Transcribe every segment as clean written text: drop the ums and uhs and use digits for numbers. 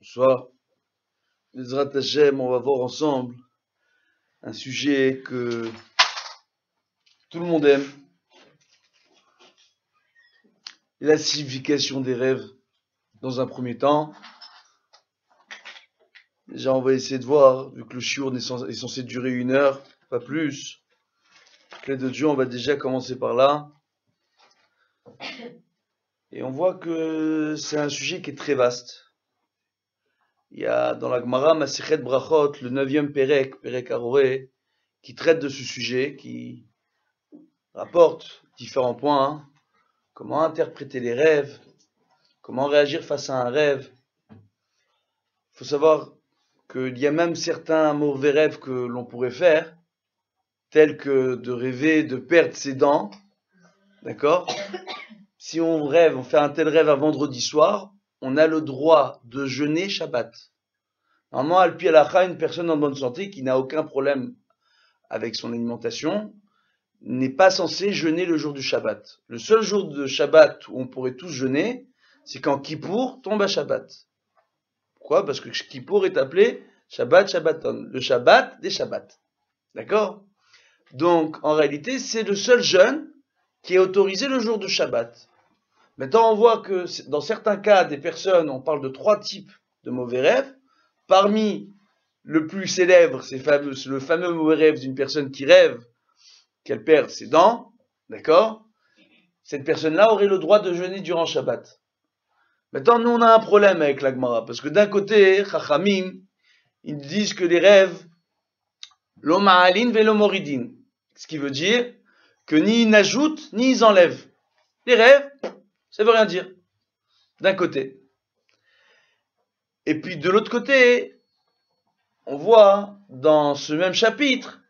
Bonsoir. Ezrat Hashem, on va voir ensemble un sujet que tout le monde aime. La signification des rêves dans un premier temps. Déjà, on va essayer de voir, vu que le shiur est censé durer 1 heure, pas plus. Avec l'aide de Dieu, on va déjà commencer par là. Et on voit que c'est un sujet qui est très vaste. Il y a dans la Gemara Masechet Brachot, le 9e Perek Aroré, qui traite de ce sujet, qui rapporte différents points. Hein. Comment interpréter les rêves, comment réagir face à un rêve. Il faut savoir qu'il y a même certains mauvais rêves que l'on pourrait faire, tels que de rêver de perdre ses dents. D'accord ? Si on rêve, on fait un tel rêve un vendredi soir, on a le droit de jeûner Shabbat. Normalement, al-pi halacha, une personne en bonne santé qui n'a aucun problème avec son alimentation n'est pas censée jeûner le jour du Shabbat. Le seul jour de Shabbat où on pourrait tous jeûner, c'est quand Kippour tombe à Shabbat. Pourquoi ? Parce que Kippour est appelé Shabbat Shabbaton, le Shabbat des Shabbats. D'accord ? Donc, en réalité, c'est le seul jeûne qui est autorisé le jour du Shabbat. Maintenant, on voit que dans certains cas, des personnes, on parle de 3 types de mauvais rêves. Parmi le plus célèbre, c'est le fameux mauvais rêve d'une personne qui rêve qu'elle perd ses dents. D'accord ? Cette personne-là aurait le droit de jeûner durant Shabbat. Maintenant, nous, on a un problème avec la Gemara, parce que d'un côté, Chachamim, ils disent que les rêves, lo ma'alin velo moridin, ce qui veut dire que ni ils n'ajoutent, ni ils enlèvent. Les rêves, ça veut rien dire, d'un côté. Et puis de l'autre côté, on voit dans ce même chapitre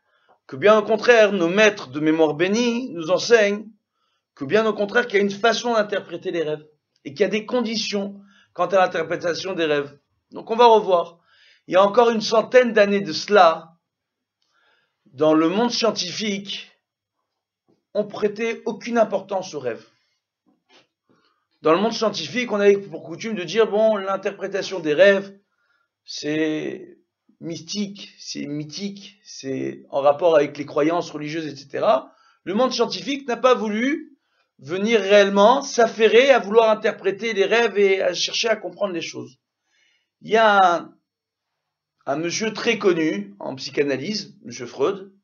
que bien au contraire, nos maîtres de mémoire bénis nous enseignent que bien au contraire, qu'il y a une façon d'interpréter les rêves et qu'il y a des conditions quant à l'interprétation des rêves. Donc on va revoir. Il y a encore 100 d'années de cela, dans le monde scientifique, on prêtait aucune importance aux rêves. Dans le monde scientifique, on avait pour coutume de dire, bon, l'interprétation des rêves, c'est mystique, c'est mythique, c'est en rapport avec les croyances religieuses, etc. Le monde scientifique n'a pas voulu venir réellement s'affairer à vouloir interpréter les rêves et à chercher à comprendre les choses. Il y a un monsieur très connu en psychanalyse, monsieur Freud,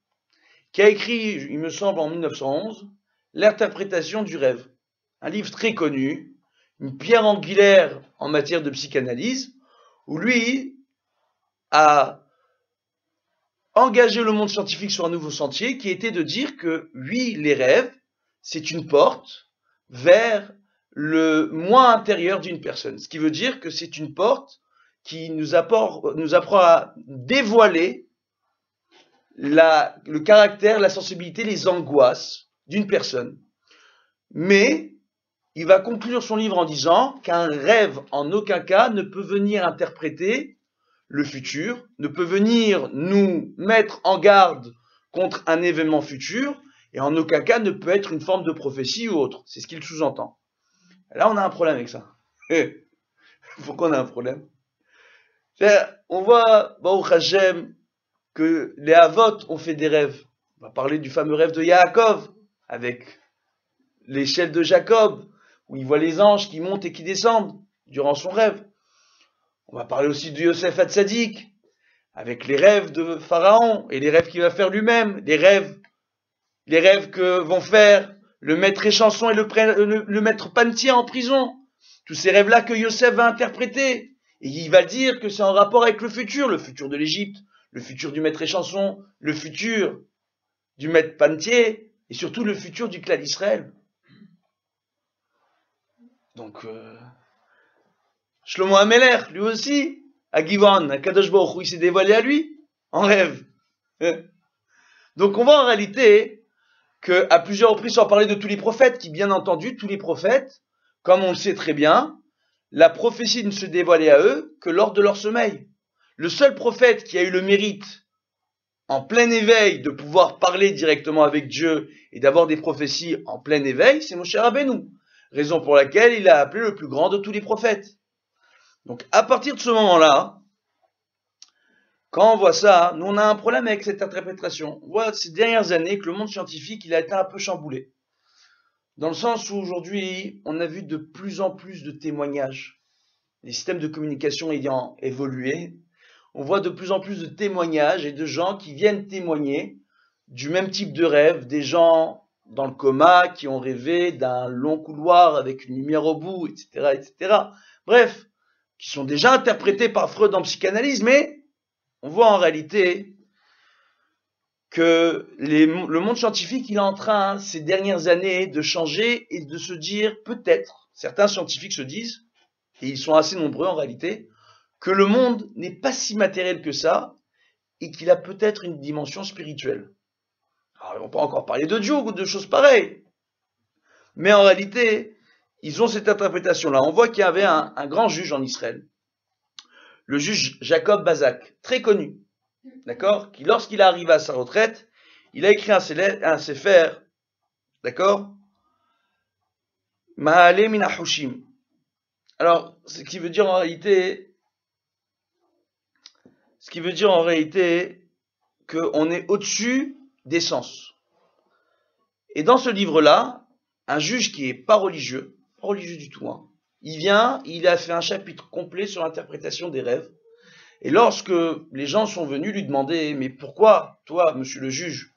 qui a écrit, il me semble en 1911, l'interprétation du rêve. Un livre très connu, une pierre angulaire en matière de psychanalyse, où lui a engagé le monde scientifique sur un nouveau sentier qui était de dire que, oui, les rêves, c'est une porte vers le moi intérieur d'une personne. Ce qui veut dire que c'est une porte qui nous apprend à dévoiler le caractère, la sensibilité, les angoisses d'une personne. Mais il va conclure son livre en disant qu'un rêve, en aucun cas, ne peut venir interpréter le futur, ne peut venir nous mettre en garde contre un événement futur, et en aucun cas ne peut être une forme de prophétie ou autre. C'est ce qu'il sous-entend. Là, on a un problème avec ça. Pourquoi on a un problème ? On voit, Baruch Hashem, que les Havot ont fait des rêves. On va parler du fameux rêve de Yaakov, avec l'échelle de Jacob, où il voit les anges qui montent et qui descendent durant son rêve. On va parler aussi de Yosef Hatzadik, avec les rêves de Pharaon, et les rêves qu'il va faire lui-même, les rêves que vont faire le maître Échanson et le maître Pantier en prison. Tous ces rêves-là que Yosef va interpréter. Et il va dire que c'est en rapport avec le futur de l'Égypte, le futur du maître Échanson, le futur du maître Pantier, et surtout le futur du clan d'Israël. Donc, Shlomo Ameler, lui aussi, à Givon, à Kadosh Baruch Hu, il s'est dévoilé à lui, en rêve. Donc on voit en réalité qu'à plusieurs reprises, sans parler de tous les prophètes, qui bien entendu, tous les prophètes, comme on le sait très bien, la prophétie ne se dévoilait à eux que lors de leur sommeil. Le seul prophète qui a eu le mérite, en plein éveil, de pouvoir parler directement avec Dieu et d'avoir des prophéties en plein éveil, c'est Moshe Rabbeinu. Raison pour laquelle il a appelé le plus grand de tous les prophètes. Donc à partir de ce moment-là, quand on voit ça, nous on a un problème avec cette interprétation. On voit ces dernières années que le monde scientifique il a été un peu chamboulé. Dans le sens où aujourd'hui, on a vu de plus en plus de témoignages. Les systèmes de communication ayant évolué, on voit de plus en plus de témoignages et de gens qui viennent témoigner du même type de rêve, des gens dans le coma qui ont rêvé d'un long couloir avec une lumière au bout, etc., etc. Bref, qui sont déjà interprétés par Freud en psychanalyse, mais on voit en réalité que le monde scientifique il est en train, ces dernières années, de changer et de se dire peut-être, certains scientifiques se disent, et ils sont assez nombreux en réalité, que le monde n'est pas si matériel que ça et qu'il a peut-être une dimension spirituelle. Alors, on peut encore parler de Dieu ou de choses pareilles, mais en réalité, ils ont cette interprétation-là. On voit qu'il y avait un grand juge en Israël, le juge Jacob Bazak, très connu, d'accord, qui lorsqu'il arrive à sa retraite, il a écrit un sefer, d'accord, Ma'ale min Ahushim. Alors, ce qui veut dire en réalité qu'on est au-dessus des sens. Et dans ce livre-là, un juge qui est pas religieux du tout, hein, il a fait un chapitre complet sur l'interprétation des rêves. Et lorsque les gens sont venus lui demander, mais pourquoi, toi, monsieur le juge,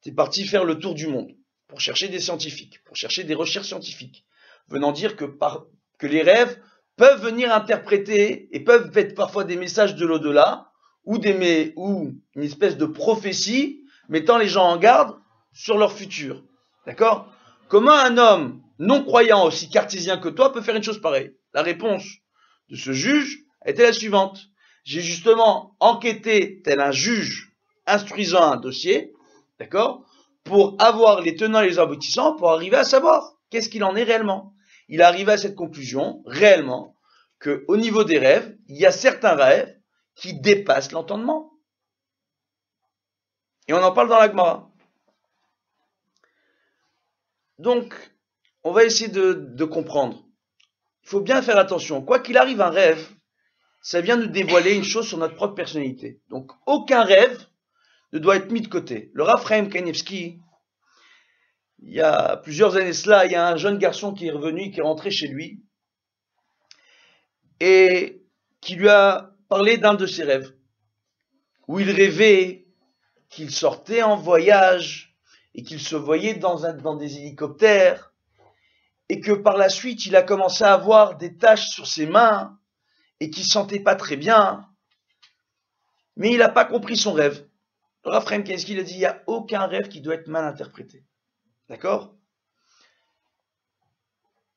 t'es parti faire le tour du monde pour chercher des scientifiques, pour chercher des recherches scientifiques, venant dire que les rêves peuvent venir interpréter et peuvent être parfois des messages de l'au-delà ou une espèce de prophétie mettant les gens en garde sur leur futur. D'accord? Comment un homme non croyant aussi cartésien que toi peut faire une chose pareille? La réponse de ce juge était la suivante. J'ai justement enquêté tel un juge instruisant un dossier, d'accord, pour avoir les tenants et les aboutissants, pour arriver à savoir qu'est-ce qu'il en est réellement. Il est arrivé à cette conclusion, réellement, qu'au niveau des rêves, il y a certains rêves qui dépassent l'entendement. Et on en parle dans la Gemara. Donc, on va essayer de comprendre. Il faut bien faire attention. Quoi qu'il arrive, un rêve, ça vient nous dévoiler une chose sur notre propre personnalité. Donc, aucun rêve ne doit être mis de côté. Le Rav Chaim Kanievski, il y a plusieurs années cela, il y a un jeune garçon qui est revenu, qui est rentré chez lui, et qui lui a parlé d'un de ses rêves, où il rêvait qu'il sortait en voyage, et qu'il se voyait dans des hélicoptères, et que par la suite, il a commencé à avoir des taches sur ses mains, et qu'il ne sentait pas très bien, mais il n'a pas compris son rêve. Le Rav Chaim Kanievski a dit, il n'y a aucun rêve qui doit être mal interprété. D'accord?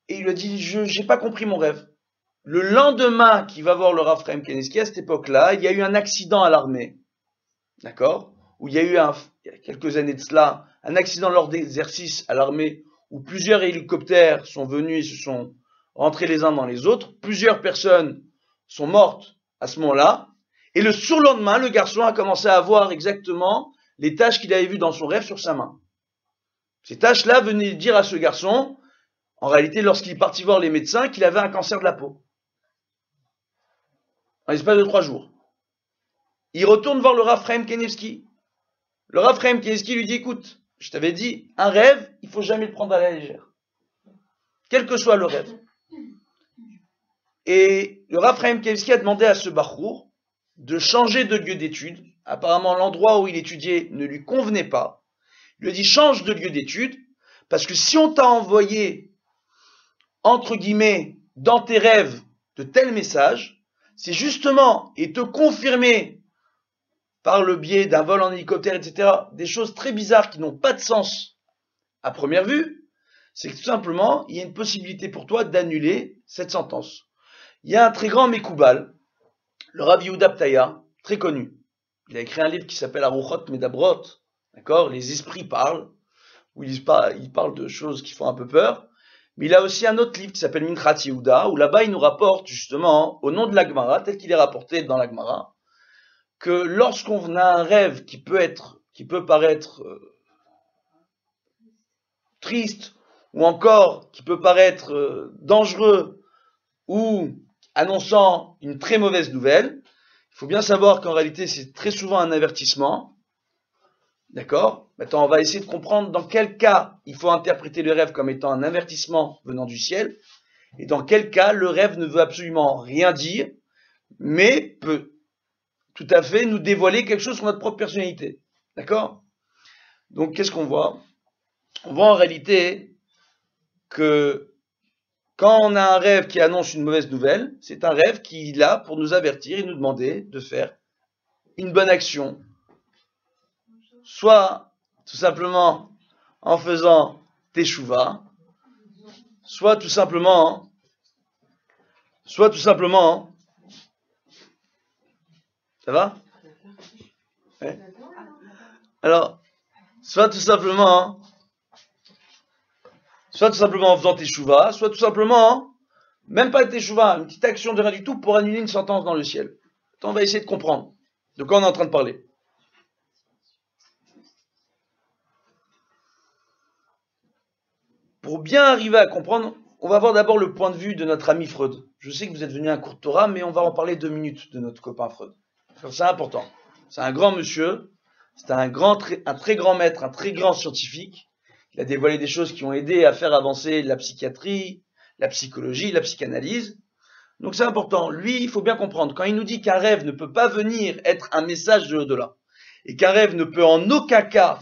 Et il lui a dit, je n'ai pas compris mon rêve. Le lendemain qu'il va voir le Rav Chaim Kanievski, à cette époque-là, il y a eu un accident à l'armée. D'accord? Où il y a eu, il y a quelques années de cela, un accident lors d'exercices à l'armée où plusieurs hélicoptères sont venus et se sont rentrés les uns dans les autres. Plusieurs personnes sont mortes à ce moment-là. Et le surlendemain, le garçon a commencé à avoir exactement les taches qu'il avait vues dans son rêve sur sa main. Ces taches-là venaient dire à ce garçon, en réalité, lorsqu'il est parti voir les médecins, qu'il avait un cancer de la peau. En l'espace de 3 jours. Il retourne voir le Rav Chaim Kanievski. Le Rav Chaim Kanievski lui dit, écoute, je t'avais dit, un rêve, il ne faut jamais le prendre à la légère. Quel que soit le rêve. Et le Rav Chaim Kanievski a demandé à ce Bachour de changer de lieu d'étude. Apparemment, l'endroit où il étudiait ne lui convenait pas. Il lui a dit, change de lieu d'étude, parce que si on t'a envoyé, entre guillemets, dans tes rêves, de tels messages, c'est justement, et te confirmer, par le biais d'un vol en hélicoptère, etc., des choses très bizarres qui n'ont pas de sens à première vue, c'est que tout simplement, il y a une possibilité pour toi d'annuler cette sentence. Il y a un très grand Mekoubal, le Rav Yehuda Ptaya, très connu. Il a écrit un livre qui s'appelle Aruchot Medabrot, d'accord, les esprits parlent, où il parle de choses qui font un peu peur. Mais il a aussi un autre livre qui s'appelle Minchat Yehuda, où là-bas il nous rapporte justement, au nom de la Gemara, tel qu'il est rapporté dans la Gemara, que lorsqu'on a un rêve qui peut paraître triste, ou encore qui peut paraître dangereux, ou annonçant une très mauvaise nouvelle. Il faut bien savoir qu'en réalité, c'est très souvent un avertissement. D'accord? Maintenant, on va essayer de comprendre dans quel cas il faut interpréter le rêve comme étant un avertissement venant du ciel, et dans quel cas le rêve ne veut absolument rien dire, mais peut tout à fait nous dévoiler quelque chose sur notre propre personnalité. D'accord? Donc, qu'est-ce qu'on voit? On voit en réalité que quand on a un rêve qui annonce une mauvaise nouvelle, c'est un rêve qui est là pour nous avertir et nous demander de faire une bonne action. Soit tout simplement en faisant teshuva, soit tout simplement, ça va? Ouais. Alors, soit tout simplement en faisant teshuva, soit tout simplement, même pas teshuva, une petite action de rien du tout pour annuler une sentence dans le ciel. On va essayer de comprendre de quoi on est en train de parler. Pour bien arriver à comprendre, on va voir d'abord le point de vue de notre ami Freud. Je sais que vous êtes venu à un cours de Torah, mais on va en parler 2 minutes de notre copain Freud. C'est important. C'est un grand monsieur, c'est un très grand maître, un très grand scientifique. Il a dévoilé des choses qui ont aidé à faire avancer la psychiatrie, la psychologie, la psychanalyse. Donc c'est important. Lui, il faut bien comprendre, quand il nous dit qu'un rêve ne peut pas venir être un message de l'au-delà, et qu'un rêve ne peut en aucun cas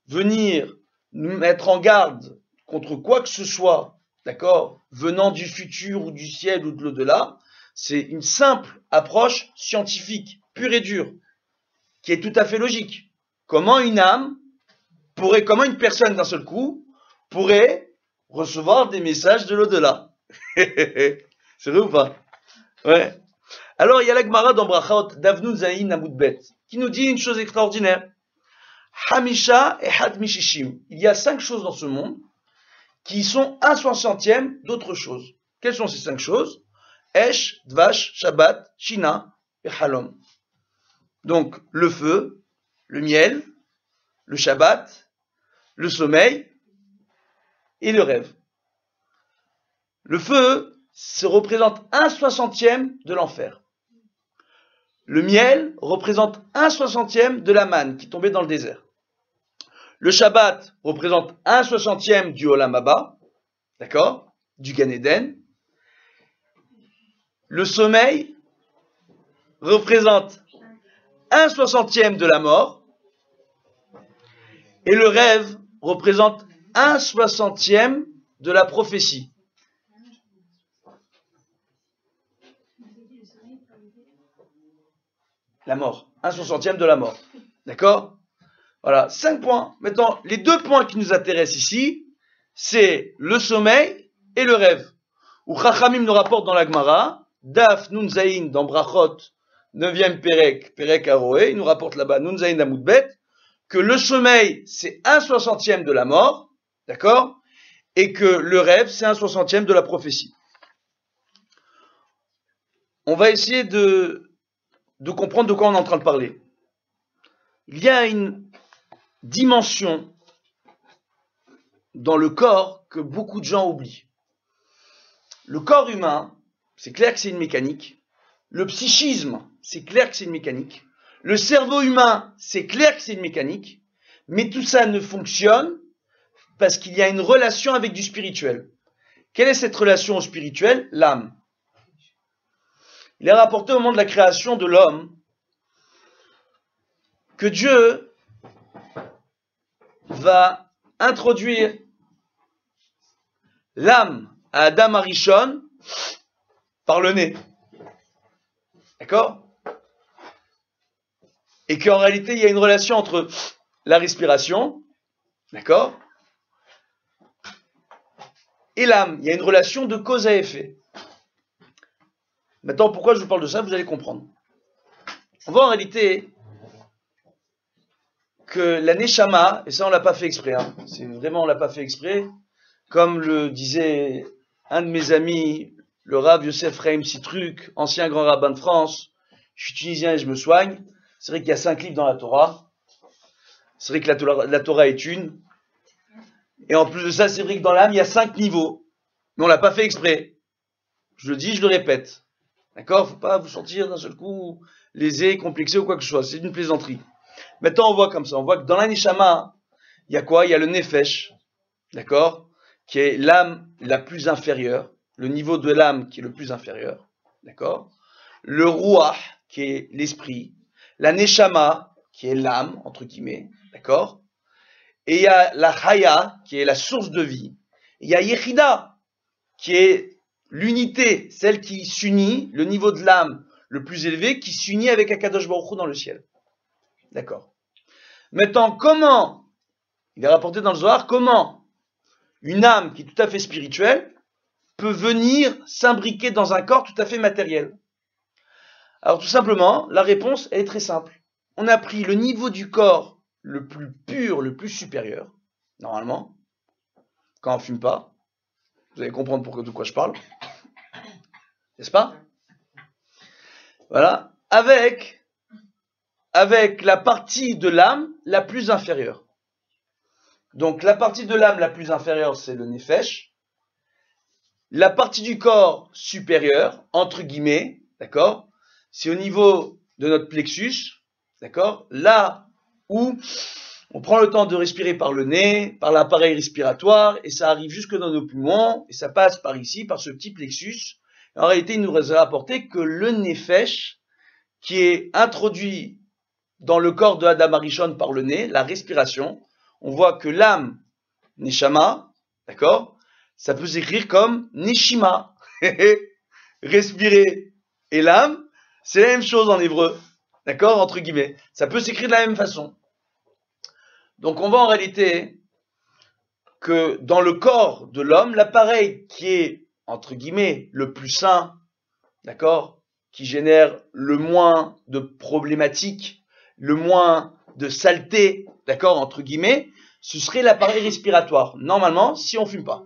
venir nous mettre en garde contre quoi que ce soit, d'accord, venant du futur ou du ciel ou de l'au-delà, c'est une simple approche scientifique, pure et dure, qui est tout à fait logique. Comment une personne d'un seul coup pourrait recevoir des messages de l'au-delà? C'est vrai ou pas? Ouais. Alors il y a la Gemara dans Brachot d'Avnu Zayin Amoudbet qui nous dit une chose extraordinaire. Hamisha et Had Mishishim. Il y a 5 choses dans ce monde qui sont 1/60 d'autres choses. Quelles sont ces 5 choses? Esh, Dvash, Shabbat, Shina et Halom. Donc le feu, le miel, le Shabbat, le sommeil et le rêve. Le feu se représente 1/60 de l'enfer. Le miel représente 1/60 de la manne qui tombait dans le désert. Le Shabbat représente 1/60 du Olam Haba, d'accord, du Gan Eden. Le sommeil représente 1/60 de la mort. Et le rêve représente 1/60 de la prophétie. La mort. 1/60 de la mort. D'accord? Voilà, 5 points. Maintenant, les 2 points qui nous intéressent ici, c'est le sommeil et le rêve. Où Chachamim nous rapporte dans la Gemara, Daf Nun Zayin dans Brachot, 9e Perek Aroé, il nous rapporte là-bas Nun Zayin Amoudbet, que le sommeil, c'est 1/60 de la mort, d'accord? Et que le rêve, c'est 1/60 de la prophétie. On va essayer de comprendre de quoi on est en train de parler. Il y a une dimension dans le corps que beaucoup de gens oublient. Le corps humain, c'est clair que c'est une mécanique. Le psychisme, c'est clair que c'est une mécanique. Le cerveau humain, c'est clair que c'est une mécanique. Mais tout ça ne fonctionne parce qu'il y a une relation avec du spirituel. Quelle est cette relation au spirituel? L'âme. Il est rapporté au moment de la création de l'homme que Dieu va introduire l'âme à Adam Arishon par le nez. D'accord? Et qu'en réalité, il y a une relation entre la respiration, d'accord, et l'âme. Il y a une relation de cause à effet. Maintenant, pourquoi je vous parle de ça, vous allez comprendre. On voit en réalité que la Neshama, et ça on l'a pas fait exprès, c'est vraiment on l'a pas fait exprès, comme le disait un de mes amis, le Rav Yosef Chaim Sitruk, ancien grand rabbin de France, je suis tunisien et je me soigne, c'est vrai qu'il y a 5 livres dans la Torah, c'est vrai que la Torah est une, et en plus de ça, c'est vrai que dans l'âme, il y a 5 niveaux, mais on l'a pas fait exprès. Je le dis, je le répète. D'accord? Faut pas vous sentir d'un seul coup lésé, complexé ou quoi que ce soit. C'est une plaisanterie. Maintenant, on voit comme ça. On voit que dans la Neshama, il y a quoi? Il y a le Nefesh. D'accord? Qui est l'âme la plus inférieure. Le niveau de l'âme qui est le plus inférieur. D'accord? Le Ruach, qui est l'esprit. La Neshama, qui est l'âme, entre guillemets. D'accord? Et il y a la Chaya, qui est la source de vie. Il y a Yechida, qui est l'unité, celle qui s'unit, le niveau de l'âme le plus élevé, qui s'unit avec Akadosh Baruch Hu dans le ciel. D'accord. Maintenant, comment, il est rapporté dans le Zohar, comment une âme qui est tout à fait spirituelle peut venir s'imbriquer dans un corps tout à fait matériel? Alors tout simplement, la réponse est très simple. On a pris le niveau du corps le plus pur, le plus supérieur, normalement, quand on ne fume pas. Vous allez comprendre de quoi je parle. N'est-ce pas? Voilà. Avec la partie de l'âme la plus inférieure. Donc la partie de l'âme la plus inférieure, c'est le Nefesh. La partie du corps supérieur, entre guillemets, d'accord, c'est au niveau de notre plexus, d'accord, là où on prend le temps de respirer par le nez, par l'appareil respiratoire, et ça arrive jusque dans nos poumons, et ça passe par ici, par ce petit plexus. En réalité, il nous a rapporté que le Nefesh, qui est introduit dans le corps de Adam Arishon par le nez, la respiration, on voit que l'âme, Neshama, d'accord, ça peut s'écrire comme Neshima. Respirer et l'âme, c'est la même chose en hébreu, d'accord, entre guillemets. Ça peut s'écrire de la même façon. Donc on voit en réalité que dans le corps de l'homme, l'appareil qui est, entre guillemets, le plus sain, d'accord, qui génère le moins de problématiques, le moins de saleté, d'accord, entre guillemets, ce serait l'appareil respiratoire. Normalement, si on ne fume pas.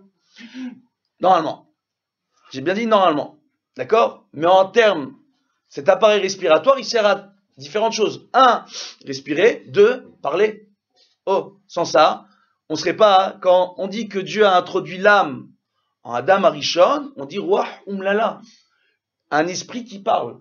Normalement. J'ai bien dit normalement. D'accord? Mais en termes, cet appareil respiratoire, il sert à différentes choses. 1, respirer. 2, parler. Oh, sans ça, on ne serait pas, quand on dit que Dieu a introduit l'âme en Adam Arishon, on dit Ruach Umlala, un esprit qui parle.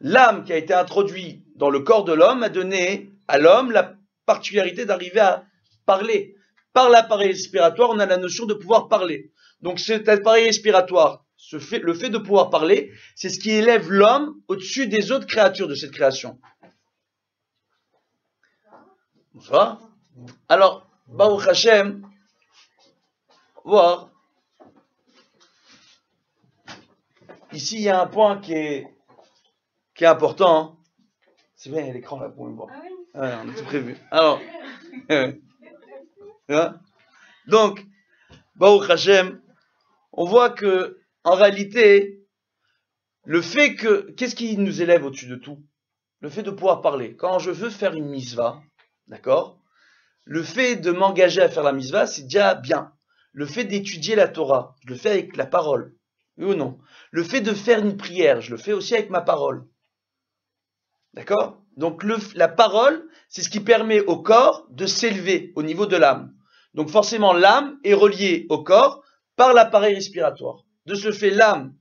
L'âme qui a été introduite dans le corps de l'homme a donné à l'homme la particularité d'arriver à parler. Par l'appareil respiratoire, on a la notion de pouvoir parler. Donc cet appareil respiratoire, le fait de pouvoir parler, c'est ce qui élève l'homme au-dessus des autres créatures de cette création. Bonsoir. Alors, Baruch Hashem, voir. Ici, il y a un point qui est important. C'est bien, il y a l'écran là pour me voir. Ah oui. Ouais, on a tout prévu. Alors, donc, Baruch Hashem, on voit que, en réalité, le fait que, qu'est-ce qui nous élève au-dessus de tout? Le fait de pouvoir parler. Quand je veux faire une mitzvah, d'accord? Le fait de m'engager à faire la mitzvah, c'est déjà bien. Le fait d'étudier la Torah, je le fais avec la parole. Oui ou non? Le fait de faire une prière, je le fais aussi avec ma parole. D'accord? Donc la parole, c'est ce qui permet au corps de s'élever au niveau de l'âme. Donc forcément, l'âme est reliée au corps par l'appareil respiratoire. De ce fait, l'âme,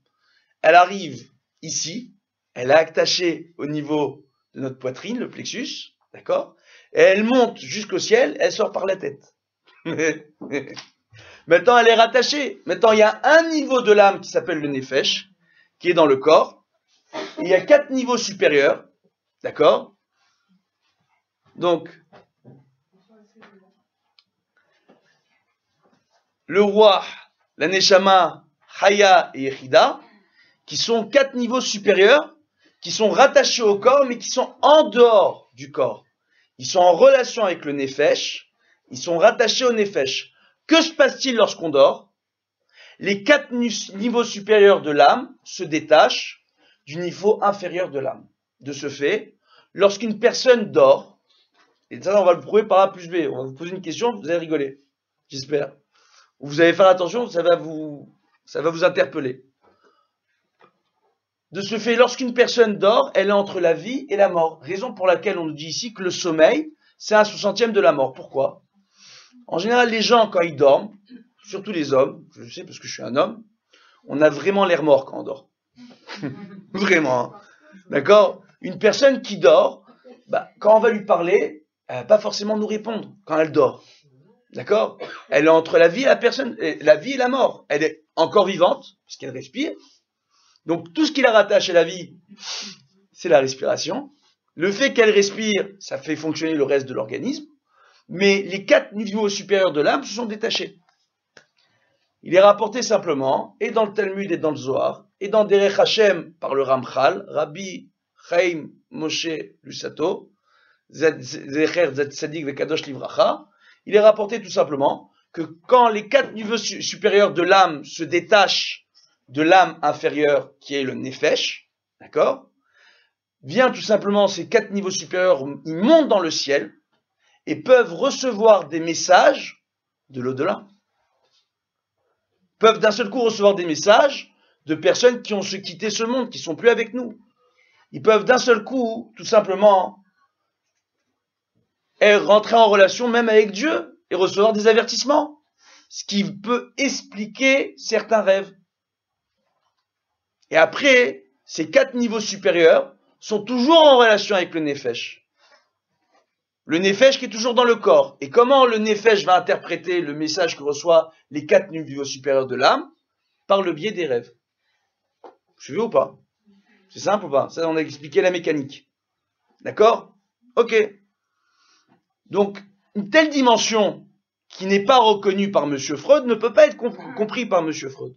elle arrive ici, elle est attachée au niveau de notre poitrine, le plexus, d'accord? Et elle monte jusqu'au ciel, elle sort par la tête. Maintenant, elle est rattachée. Maintenant, il y a un niveau de l'âme qui s'appelle le Nefesh, qui est dans le corps. Et il y a 4 niveaux supérieurs. D'accord? Donc, le roi, la Neshama, Chaya et Yechida, qui sont 4 niveaux supérieurs, qui sont rattachés au corps, mais qui sont en dehors du corps. Ils sont en relation avec le Nefesh, ils sont rattachés au Nefesh. Que se passe-t-il lorsqu'on dort? Les 4 niveaux supérieurs de l'âme se détachent du niveau inférieur de l'âme. De ce fait, lorsqu'une personne dort, et ça on va le prouver par A plus B, on va vous poser une question, vous allez rigoler, j'espère. Vous allez faire attention, ça va vous interpeller. De ce fait, lorsqu'une personne dort, elle est entre la vie et la mort. Raison pour laquelle on nous dit ici que le sommeil, c'est 1/60e de la mort. Pourquoi? En général, les gens, quand ils dorment, surtout les hommes, je sais parce que je suis un homme, on a vraiment l'air mort quand on dort. Vraiment. Hein. D'accord? Une personne qui dort, quand on va lui parler, elle va pas forcément nous répondre quand elle dort. D'accord? Elle est entre la vie et la mort. Elle est encore vivante, puisqu'elle respire. Donc tout ce qui la rattache à la vie, c'est la respiration. Le fait qu'elle respire, ça fait fonctionner le reste de l'organisme. Mais les 4 niveaux supérieurs de l'âme se sont détachés. Il est rapporté simplement, et dans le Talmud et dans le Zohar, et dans Derech Hashem par le Ramchal, Rabbi Chaim Moshe Lusato, Zecher Tzadik Vekadosh Livracha, il est rapporté tout simplement que quand les 4 niveaux supérieurs de l'âme se détachent de l'âme inférieure qui est le Nefesh, d'accord, vient tout simplement ces 4 niveaux supérieurs, ils montent dans le ciel et peuvent recevoir des messages de l'au-delà. Peuvent d'un seul coup recevoir des messages de personnes qui ont quitté ce monde, qui sont plus avec nous. Ils peuvent d'un seul coup, tout simplement, rentrer en relation même avec Dieu et recevoir des avertissements, ce qui peut expliquer certains rêves. Et après, ces 4 niveaux supérieurs sont toujours en relation avec le Nefesh. Le Nefesh qui est toujours dans le corps. Et comment le Nefesh va interpréter le message que reçoit les 4 niveaux supérieurs de l'âme? Par le biais des rêves. Vous suivez ou pas? C'est simple ou pas? Ça, on a expliqué la mécanique. D'accord? Ok. Donc, une telle dimension qui n'est pas reconnue par M. Freud ne peut pas être comprise par M. Freud.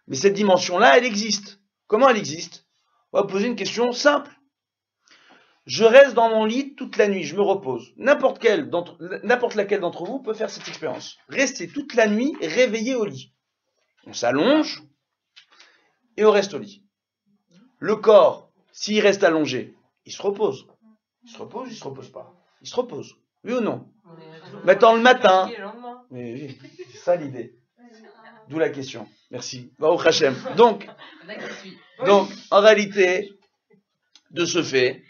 Mais cette dimension-là, elle existe. Comment elle existe? On va poser une question simple. Je reste dans mon lit toute la nuit, je me repose. N'importe laquelle d'entre vous peut faire cette expérience. Rester toute la nuit réveillé au lit. On s'allonge et on reste au lit. Le corps, s'il reste allongé, il se repose. Il se repose, il se repose pas. Il se repose. Oui ou non? Maintenant le matin. Oui, c'est ça l'idée. D'où la question. Merci. Baruch Hashem. Donc, en réalité, de ce fait,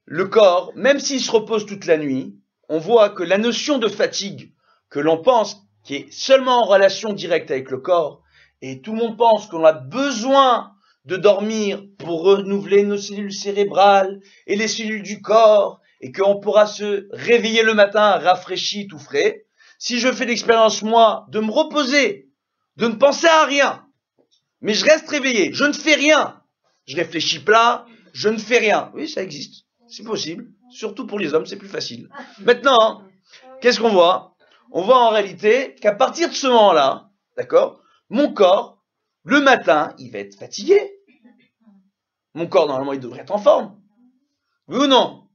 le corps, même s'il se repose toute la nuit, on voit que la notion de fatigue que l'on pense qui est seulement en relation directe avec le corps, et tout le monde pense qu'on a besoin de dormir pour renouveler nos cellules cérébrales et les cellules du corps, et qu'on pourra se réveiller le matin rafraîchi, tout frais. Si je fais l'expérience, moi, de me reposer, de ne penser à rien, mais je reste réveillé, je ne fais rien, je réfléchis plat, je ne fais rien. Oui, ça existe. C'est possible, surtout pour les hommes, c'est plus facile. Maintenant, qu'est-ce qu'on voit? On voit en réalité qu'à partir de ce moment-là, d'accord, mon corps, le matin, il va être fatigué. Mon corps, normalement, il devrait être en forme. Oui ou non?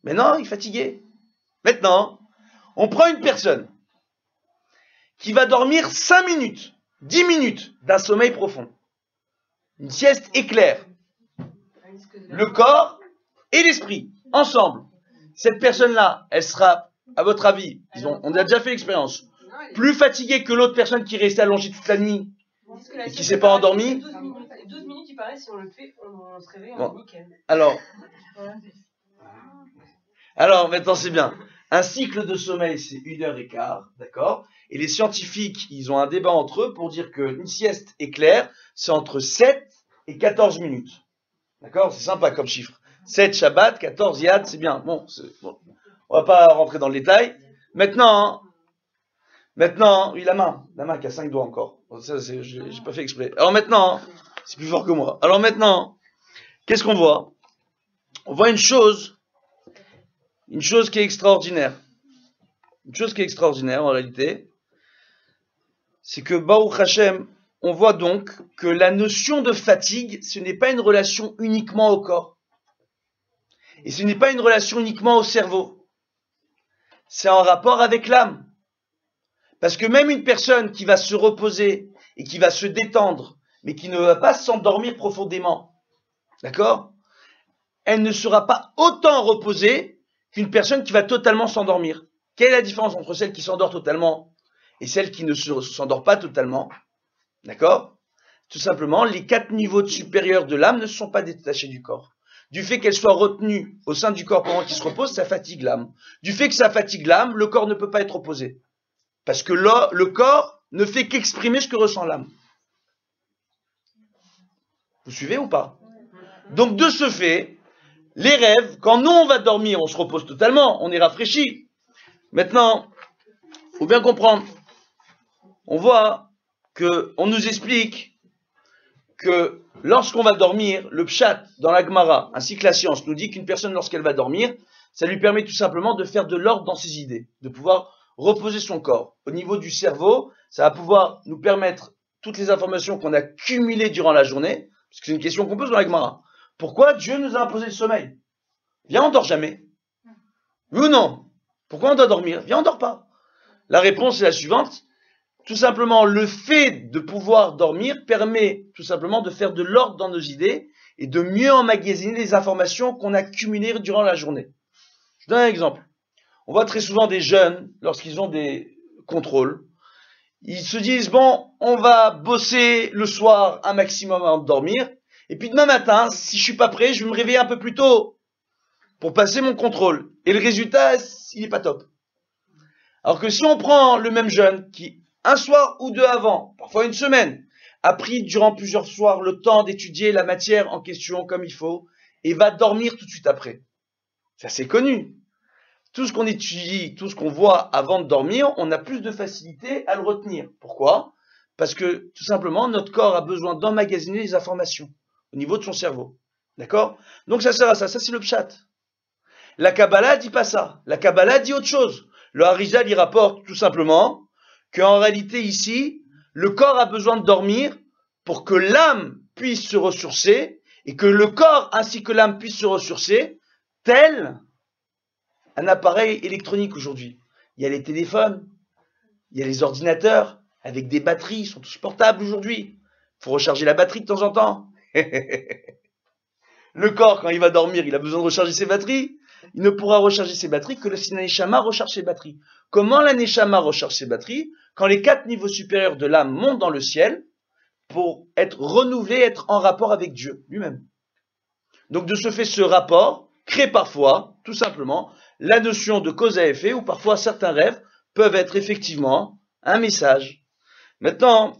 Mais non, il est fatigué. Maintenant, on prend une personne qui va dormir 5 minutes, 10 minutes d'un sommeil profond. Une sieste éclair. Le corps et l'esprit, ensemble. Cette personne-là, elle sera, à votre avis, on a déjà fait l'expérience, plus fatiguée que l'autre personne qui restait allongée toute la nuit et qui ne s'est pas endormie. 12 minutes, il paraît, si on le fait, on se réveille, bon. On est nickel. Alors, maintenant c'est bien. Un cycle de sommeil, c'est 1h15, d'accord? Et les scientifiques, ils ont un débat entre eux pour dire qu'une sieste éclair, c'est entre 7 et 14 minutes. D'accord? C'est sympa comme chiffre. 7 Shabbat, 14 Yad, c'est bien. Bon, on va pas rentrer dans le détail. Maintenant, oui, la main qui a 5 doigts encore. Ça, j'ai pas fait exprès. Alors maintenant, c'est plus fort que moi. Alors maintenant, qu'est-ce qu'on voit? On voit une chose qui est extraordinaire. Une chose qui est extraordinaire en réalité, c'est que Baruch Hashem, on voit donc que la notion de fatigue, ce n'est pas une relation uniquement au corps. Et ce n'est pas une relation uniquement au cerveau. C'est en rapport avec l'âme. Parce que même une personne qui va se reposer et qui va se détendre, mais qui ne va pas s'endormir profondément, d'accord? Elle ne sera pas autant reposée qu'une personne qui va totalement s'endormir. Quelle est la différence entre celle qui s'endort totalement et celle qui ne s'endort pas totalement? D'accord? Tout simplement, les 4 niveaux supérieurs de l'âme ne sont pas détachés du corps. Du fait qu'elle soit retenue au sein du corps pendant qu'il se repose, ça fatigue l'âme. Du fait que ça fatigue l'âme, le corps ne peut pas être reposé. Parce que le corps ne fait qu'exprimer ce que ressent l'âme. Vous suivez ou pas? Donc de ce fait, les rêves, quand nous on va dormir, on se repose totalement, on est rafraîchi. Maintenant, il faut bien comprendre, on voit qu'on nous explique que lorsqu'on va dormir, le pshat dans la Gemara, ainsi que la science, nous dit qu'une personne lorsqu'elle va dormir, ça lui permet tout simplement de faire de l'ordre dans ses idées, de pouvoir reposer son corps. Au niveau du cerveau, ça va pouvoir nous permettre toutes les informations qu'on a cumulées durant la journée, parce que c'est une question qu'on pose dans la Gemara. Pourquoi Dieu nous a imposé le sommeil? Viens, on dort jamais. Oui ou non? Pourquoi on doit dormir? Viens, on dort pas. La réponse est la suivante. Tout simplement, le fait de pouvoir dormir permet tout simplement de faire de l'ordre dans nos idées et de mieux emmagasiner les informations qu'on a cumulées durant la journée. Je donne un exemple. On voit très souvent des jeunes, lorsqu'ils ont des contrôles, ils se disent, bon, on va bosser le soir un maximum avant de dormir, et puis demain matin, si je suis pas prêt, je vais me réveiller un peu plus tôt pour passer mon contrôle. Et le résultat, il est pas top. Alors que si on prend le même jeune qui, un soir ou deux avant, parfois une semaine, a pris durant plusieurs soirs le temps d'étudier la matière en question comme il faut, et va dormir tout de suite après. Ça c'est connu. Tout ce qu'on étudie, tout ce qu'on voit avant de dormir, on a plus de facilité à le retenir. Pourquoi? Parce que tout simplement, notre corps a besoin d'emmagasiner les informations au niveau de son cerveau. D'accord? Donc ça sert à ça. Ça c'est le pshat. La Kabbalah dit pas ça. La Kabbalah dit autre chose. Le Harizal y rapporte tout simplement qu'en réalité ici, le corps a besoin de dormir pour que l'âme puisse se ressourcer et que le corps ainsi que l'âme puissent se ressourcer tel un appareil électronique aujourd'hui. Il y a les téléphones, il y a les ordinateurs avec des batteries, ils sont tous portables aujourd'hui. Il faut recharger la batterie de temps en temps. Le corps, quand il va dormir, il a besoin de recharger ses batteries. Il ne pourra recharger ses batteries que si la Neshama recharge ses batteries. Comment la Neshama recharge ses batteries? Quand les 4 niveaux supérieurs de l'âme montent dans le ciel pour être renouvelés, être en rapport avec Dieu lui-même. Donc de ce fait, ce rapport crée parfois, tout simplement, la notion de cause à effet, où parfois certains rêves peuvent être effectivement un message. Maintenant,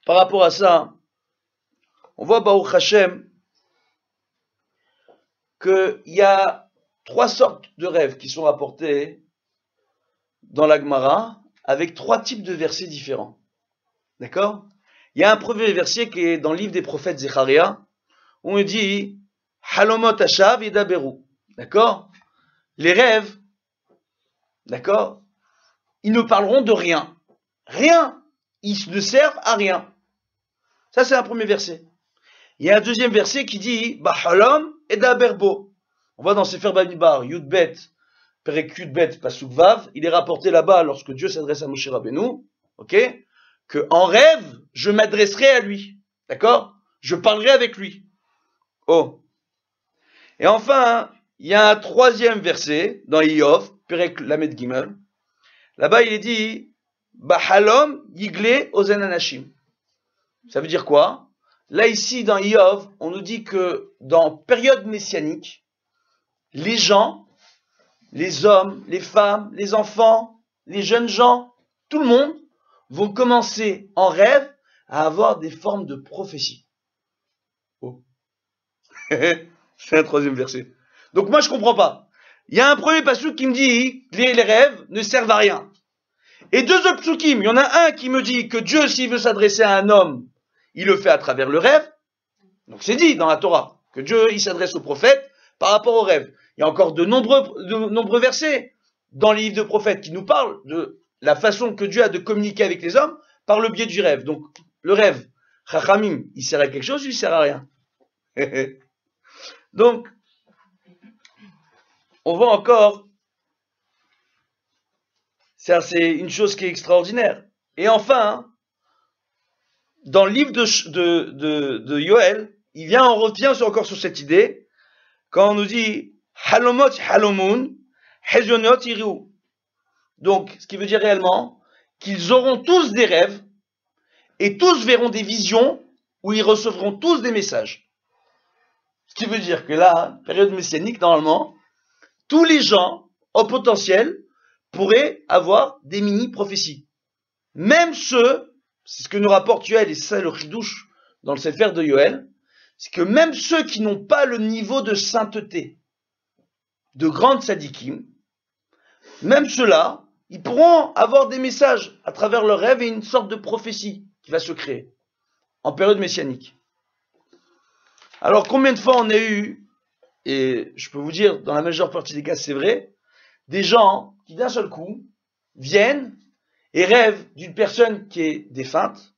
par rapport à ça, on voit Baruch Hashem qu'il y a 3 sortes de rêves qui sont rapportés dans la Gemara avec 3 types de versets différents. D'accord? Il y a un premier verset qui est dans le livre des prophètes Zecharia, où on dit Halomot Hashav Yedaberu. D'accord? Les rêves, d'accord, ils ne parleront de rien. Rien. Ils ne servent à rien. Ça, c'est un premier verset. Il y a un deuxième verset qui dit Bahalom Edaberbo. On voit dans Sefer Bamidbar, Yudbet, Perek Yudbet, Pasuk Vav, il est rapporté là-bas lorsque Dieu s'adresse à Moshe Rabbeinu, ok, que en rêve, je m'adresserai à lui. D'accord? Je parlerai avec lui. Oh. Et enfin, il y a un troisième verset dans Iyov, Perek Lamed Gimel. Là-bas, il est dit Bahalom Yigle Ozen Anashim. Ça veut dire quoi? Là, ici, dans Iyov, on nous dit que dans période messianique, les gens, les hommes, les femmes, les enfants, les jeunes gens, tout le monde vont commencer en rêve à avoir des formes de prophétie. Oh. C'est un troisième verset. Donc moi je comprends pas. Il y a un premier pasuk qui me dit que les rêves ne servent à rien. Et 2 autres psukim, il y en a un qui me dit que Dieu, s'il veut s'adresser à un homme, il le fait à travers le rêve. Donc c'est dit dans la Torah que Dieu il s'adresse au prophète par rapport au rêve. Il y a encore de nombreux versets dans les livres de prophètes qui nous parlent de la façon que Dieu a de communiquer avec les hommes par le biais du rêve. Donc le rêve, Chachamim, il sert à quelque chose ou il sert à rien? Donc, on voit encore, c'est une chose qui est extraordinaire. Et enfin, dans le livre de Yoël, on revient encore sur cette idée, quand on nous dit Halomot Halomun, Hezionot Iriu. Donc, ce qui veut dire réellement qu'ils auront tous des rêves et tous verront des visions où ils recevront tous des messages. Ce qui veut dire que là, période messianique, normalement, tous les gens au potentiel pourraient avoir des mini-prophéties. Même ceux, c'est ce que nous rapporte Yoël, et c'est ça le chidouche dans le Sefer de Yoël, c'est que même ceux qui n'ont pas le niveau de sainteté de grandes tzadikim, même ceux-là, ils pourront avoir des messages à travers leurs rêves et une sorte de prophétie qui va se créer en période messianique. Alors combien de fois on a eu, et je peux vous dire, dans la majeure partie des cas c'est vrai, des gens qui d'un seul coup viennent et rêvent d'une personne qui est défunte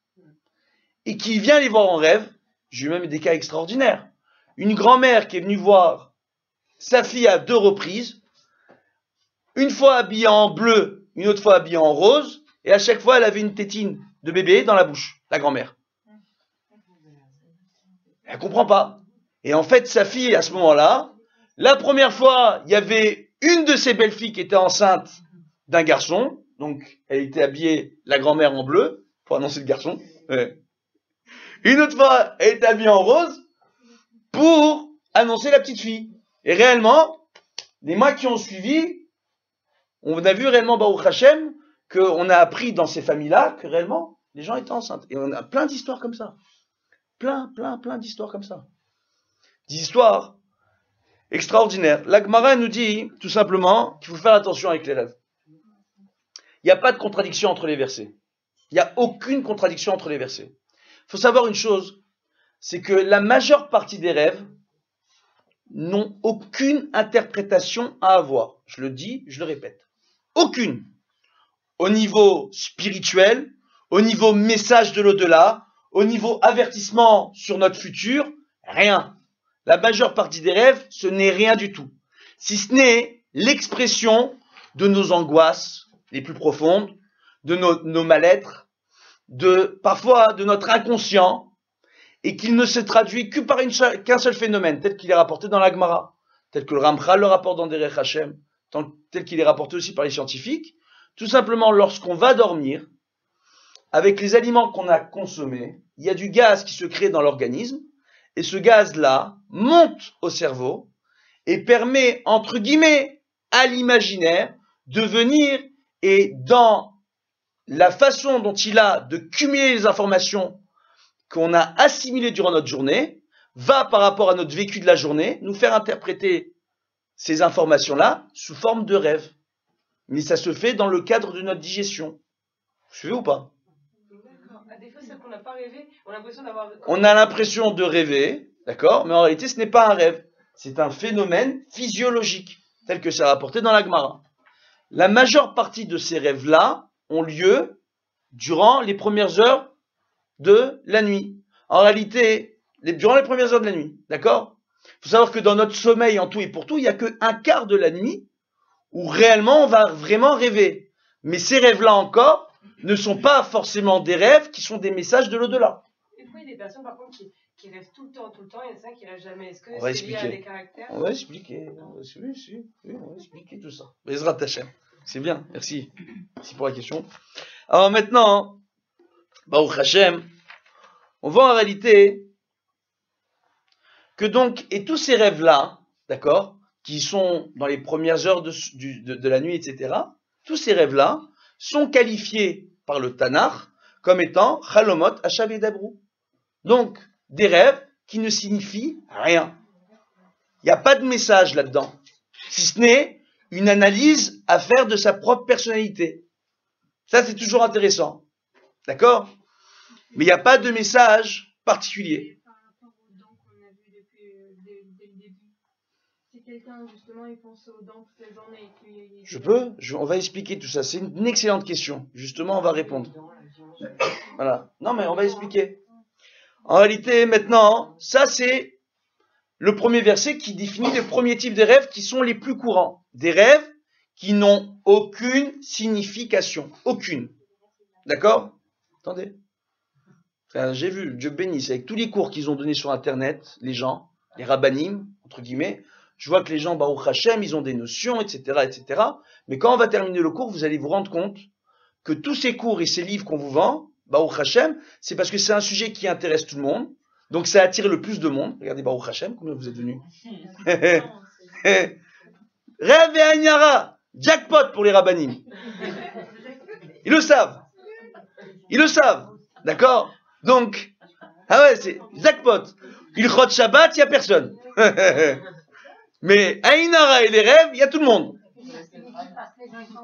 et qui vient les voir en rêve. J'ai eu même des cas extraordinaires. Une grand-mère qui est venue voir sa fille à 2 reprises, une fois habillée en bleu, une autre fois habillée en rose, et à chaque fois elle avait une tétine de bébé dans la bouche, la grand-mère. Elle comprend pas. Et en fait, sa fille, à ce moment-là, la première fois, il y avait une de ses belles-filles qui était enceinte d'un garçon, donc elle était habillée, la grand-mère en bleu, pour annoncer le garçon. Ouais. Une autre fois, elle était habillée en rose, pour annoncer la petite fille. Et réellement, les mois qui ont suivi, on a vu réellement, Baruch Hashem, qu'on a appris dans ces familles-là que réellement, les gens étaient enceintes. Et on a plein d'histoires comme ça. Plein d'histoires comme ça. Des histoires extraordinaires. La Gemara nous dit, tout simplement, qu'il faut faire attention avec les rêves. Il n'y a pas de contradiction entre les versets. Il n'y a aucune contradiction entre les versets. Il faut savoir une chose, c'est que la majeure partie des rêves n'ont aucune interprétation à avoir. Je le dis, je le répète. Aucune. Au niveau spirituel, au niveau message de l'au-delà, au niveau avertissement sur notre futur, rien. La majeure partie des rêves, ce n'est rien du tout. Si ce n'est l'expression de nos angoisses les plus profondes, de nos mal-être, parfois de notre inconscient, et qu'il ne se traduit que par qu'un seul phénomène, tel qu'il est rapporté dans la Gemara, tel que le Ramchal le rapporte dans Derech Hashem, tel qu'il est rapporté aussi par les scientifiques. Tout simplement, lorsqu'on va dormir, avec les aliments qu'on a consommés, il y a du gaz qui se crée dans l'organisme, et ce gaz-là monte au cerveau et permet, entre guillemets, à l'imaginaire de venir et dans la façon dont il a de cumuler les informations qu'on a assimilées durant notre journée, va par rapport à notre vécu de la journée, nous faire interpréter ces informations-là sous forme de rêve. Mais ça se fait dans le cadre de notre digestion. Vous suivez ou pas? Des fois, celles qu'on n'a pas rêvé, on a l'impression d'avoir... On a l'impression de rêver, d'accord? Mais en réalité, ce n'est pas un rêve. C'est un phénomène physiologique, tel que c'est rapporté dans la Gemara. La majeure partie de ces rêves-là ont lieu durant les premières heures de la nuit. En réalité, durant les premières heures de la nuit, d'accord? Il faut savoir que dans notre sommeil, en tout et pour tout, il n'y a qu'un quart de la nuit où réellement on va vraiment rêver. Mais ces rêves-là encore ne sont pas forcément des rêves qui sont des messages de l'au-delà. Et pourquoi il y a des personnes par contre qui rêvent tout le temps, il y en a certains qui rêvent jamais. Est-ce que On va c'est lié à expliquer. des caractères? On va expliquer. On va expliquer tout ça. Bezrat Hashem. C'est bien, merci. Merci pour la question. Alors maintenant, Baruch Hashem, on voit en réalité que donc, et tous ces rêves-là, d'accord, qui sont dans les premières heures de la nuit, etc., tous ces rêves-là sont qualifiés par le Tanakh comme étant Chalomot Hashav et Dabrou. Donc, des rêves qui ne signifient rien. Il n'y a pas de message là-dedans, si ce n'est une analyse à faire de sa propre personnalité. Ça, c'est toujours intéressant. D'accord? Mais il n'y a pas de message particulier. Par rapport aux dents qu'on a vues dès le début. Si quelqu'un, justement, il pense aux dents toute la journée et qu'il... On va expliquer tout ça. C'est une excellente question. Justement, on va répondre. Voilà. Non, mais on va expliquer. En réalité, maintenant, ça, c'est le premier verset qui définit les premiers types de rêves qui sont les plus courants. Des rêves qui n'ont aucune signification. Aucune. D'accord? Attendez. Enfin, j'ai vu, Dieu bénisse, avec tous les cours qu'ils ont donnés sur Internet, les gens, les rabbanim, entre guillemets, je vois que les gens, Baruch Hashem, ils ont des notions, etc., etc. Mais quand on va terminer le cours, vous allez vous rendre compte que tous ces cours et ces livres qu'on vous vend, Baruch Hashem, c'est parce que c'est un sujet qui intéresse tout le monde. Donc ça attire le plus de monde. Regardez Baruch Hashem, combien vous êtes venus? Rêve et Agnara, jackpot pour les rabbanim. Ils le savent. Ils le savent. D'accord? Donc, Ah ouais, c'est jackpot. Ilchot Shabbat, il n'y a personne. Mais Ainara et les rêves, il y a tout le monde.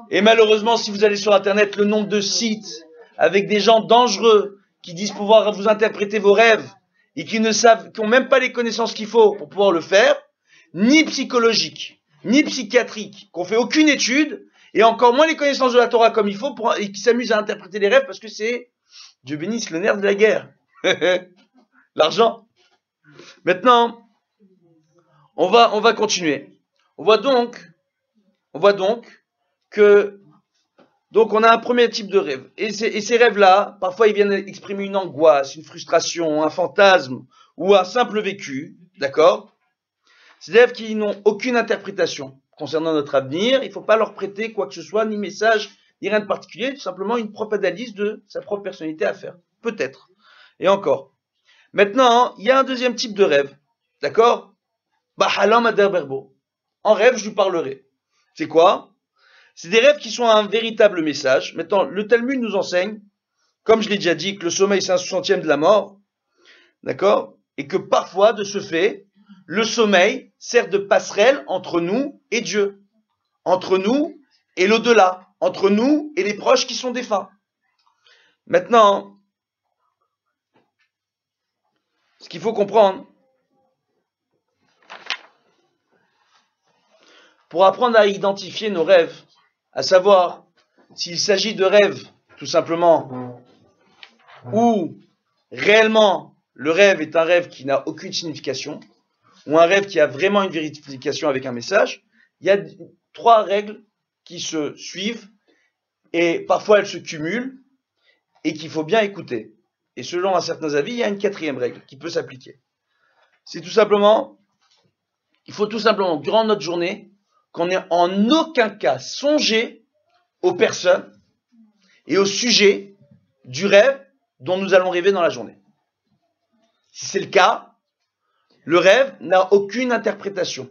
Et malheureusement, si vous allez sur Internet, le nombre de sites avec des gens dangereux qui disent pouvoir vous interpréter vos rêves et qui n'ont même pas les connaissances qu'il faut pour pouvoir le faire, ni psychologiques, ni psychiatriques, qu'on fait aucune étude, et encore moins les connaissances de la Torah comme il faut, et qui s'amusent à interpréter les rêves parce que c'est, Dieu bénisse, le nerf de la guerre. L'argent. Maintenant, on va continuer. On voit donc que on a un premier type de rêve. Et ces rêves-là, parfois, ils viennent exprimer une angoisse, une frustration, un fantasme ou un simple vécu. D'accord? Ces rêves qui n'ont aucune interprétation concernant notre avenir. Il ne faut pas leur prêter quoi que ce soit, ni message, ni rien de particulier. Tout simplement une propre analyse de sa propre personnalité à faire. Peut-être. Et encore. Maintenant, il y a un deuxième type de rêve. D'accord? Bahalam Ader Berbo. En rêve, je lui parlerai. C'est quoi? C'est des rêves qui sont un véritable message. Maintenant, le Talmud nous enseigne, comme je l'ai déjà dit, que le sommeil c'est un 60e de la mort. D'accord? Et que parfois, de ce fait, le sommeil sert de passerelle entre nous et Dieu. Entre nous et l'au-delà. Entre nous et les proches qui sont défunts. Maintenant, ce qu'il faut comprendre, pour apprendre à identifier nos rêves, à savoir s'il s'agit de rêves, tout simplement, ou réellement le rêve est un rêve qui n'a aucune signification, ou un rêve qui a vraiment une vérification avec un message, il y a 3 règles qui se suivent, et parfois elles se cumulent, et qu'il faut bien écouter. Et selon un certain avis, il y a une 4e règle qui peut s'appliquer. C'est tout simplement, il faut tout simplement, durant notre journée, qu'on n'ait en aucun cas songé aux personnes et au sujet du rêve dont nous allons rêver dans la journée. Si c'est le cas, le rêve n'a aucune interprétation.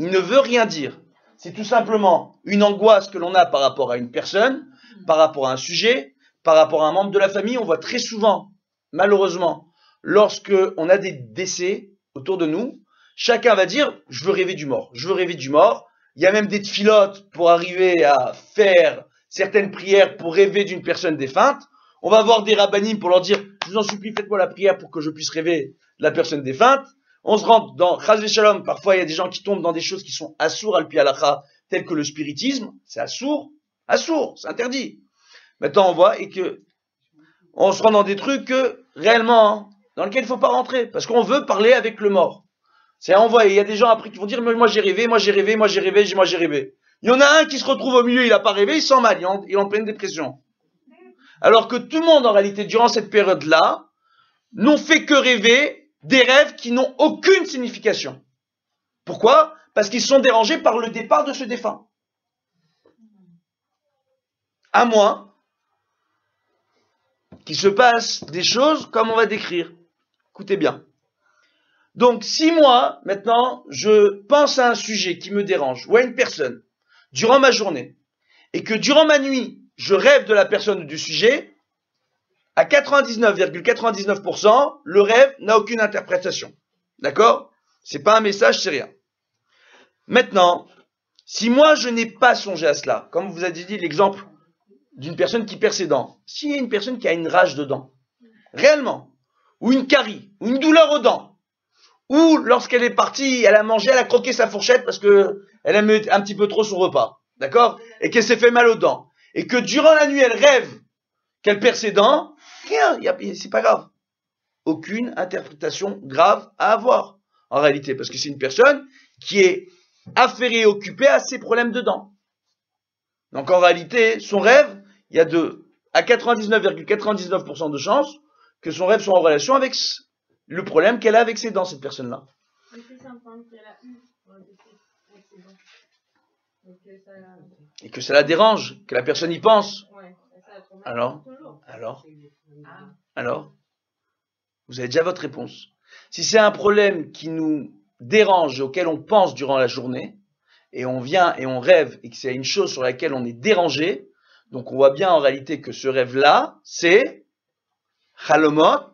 Il ne veut rien dire. C'est tout simplement une angoisse que l'on a par rapport à une personne, par rapport à un sujet, par rapport à un membre de la famille. On voit très souvent, malheureusement, lorsque on a des décès autour de nous, chacun va dire « je veux rêver du mort, je veux rêver du mort ». Il y a même des tfilotes pour arriver à faire certaines prières pour rêver d'une personne défunte. On va voir des rabbinim pour leur dire « je vous en supplie, faites-moi la prière pour que je puisse rêver de la personne défunte ». On se rentre dans Chaz v'Shalom, parfois il y a des gens qui tombent dans des choses qui sont assour al pi halacha, telles que le spiritisme, c'est assour, c'est interdit. Maintenant on voit et que on se rend dans des trucs que réellement dans lesquels il ne faut pas rentrer, parce qu'on veut parler avec le mort. C'est envoyé. Il y a des gens après qui vont dire mais moi j'ai rêvé. Il y en a un qui se retrouve au milieu, il n'a pas rêvé, il sent mal, il est en pleine dépression. Alors que tout le monde en réalité durant cette période-là n'ont fait que rêver des rêves qui n'ont aucune signification. Pourquoi? Parce qu'ils sont dérangés par le départ de ce défunt. À moins qu'il se passe des choses comme on va décrire. Écoutez bien. Donc, si moi, maintenant, je pense à un sujet qui me dérange, ou à une personne, durant ma journée, et que durant ma nuit, je rêve de la personne ou du sujet, à 99,99%, le rêve n'a aucune interprétation. D'accord? C'est pas un message, c'est rien. Maintenant, si moi, je n'ai pas songé à cela, comme vous avez dit l'exemple d'une personne qui perd ses dents, s'il y a une personne qui a une rage de dents, réellement, ou une carie, ou une douleur aux dents, ou lorsqu'elle est partie, elle a mangé, elle a croqué sa fourchette parce que elle aime un petit peu trop son repas, d'accord? Et qu'elle s'est fait mal aux dents. Et que durant la nuit, elle rêve qu'elle perd ses dents, rien, c'est pas grave. Aucune interprétation grave à avoir, en réalité, parce que c'est une personne qui est affairée et occupée à ses problèmes de dents. Donc en réalité, son rêve, il y a à 99,99% de chances que son rêve soit en relation avec le problème qu'elle a avec ses dents, cette personne-là. Et que ça la dérange, que la personne y pense. Alors, vous avez déjà votre réponse. Si c'est un problème qui nous dérange, auquel on pense durant la journée, et on vient et on rêve, et que c'est une chose sur laquelle on est dérangé, donc on voit bien en réalité que ce rêve-là, c'est Chalomot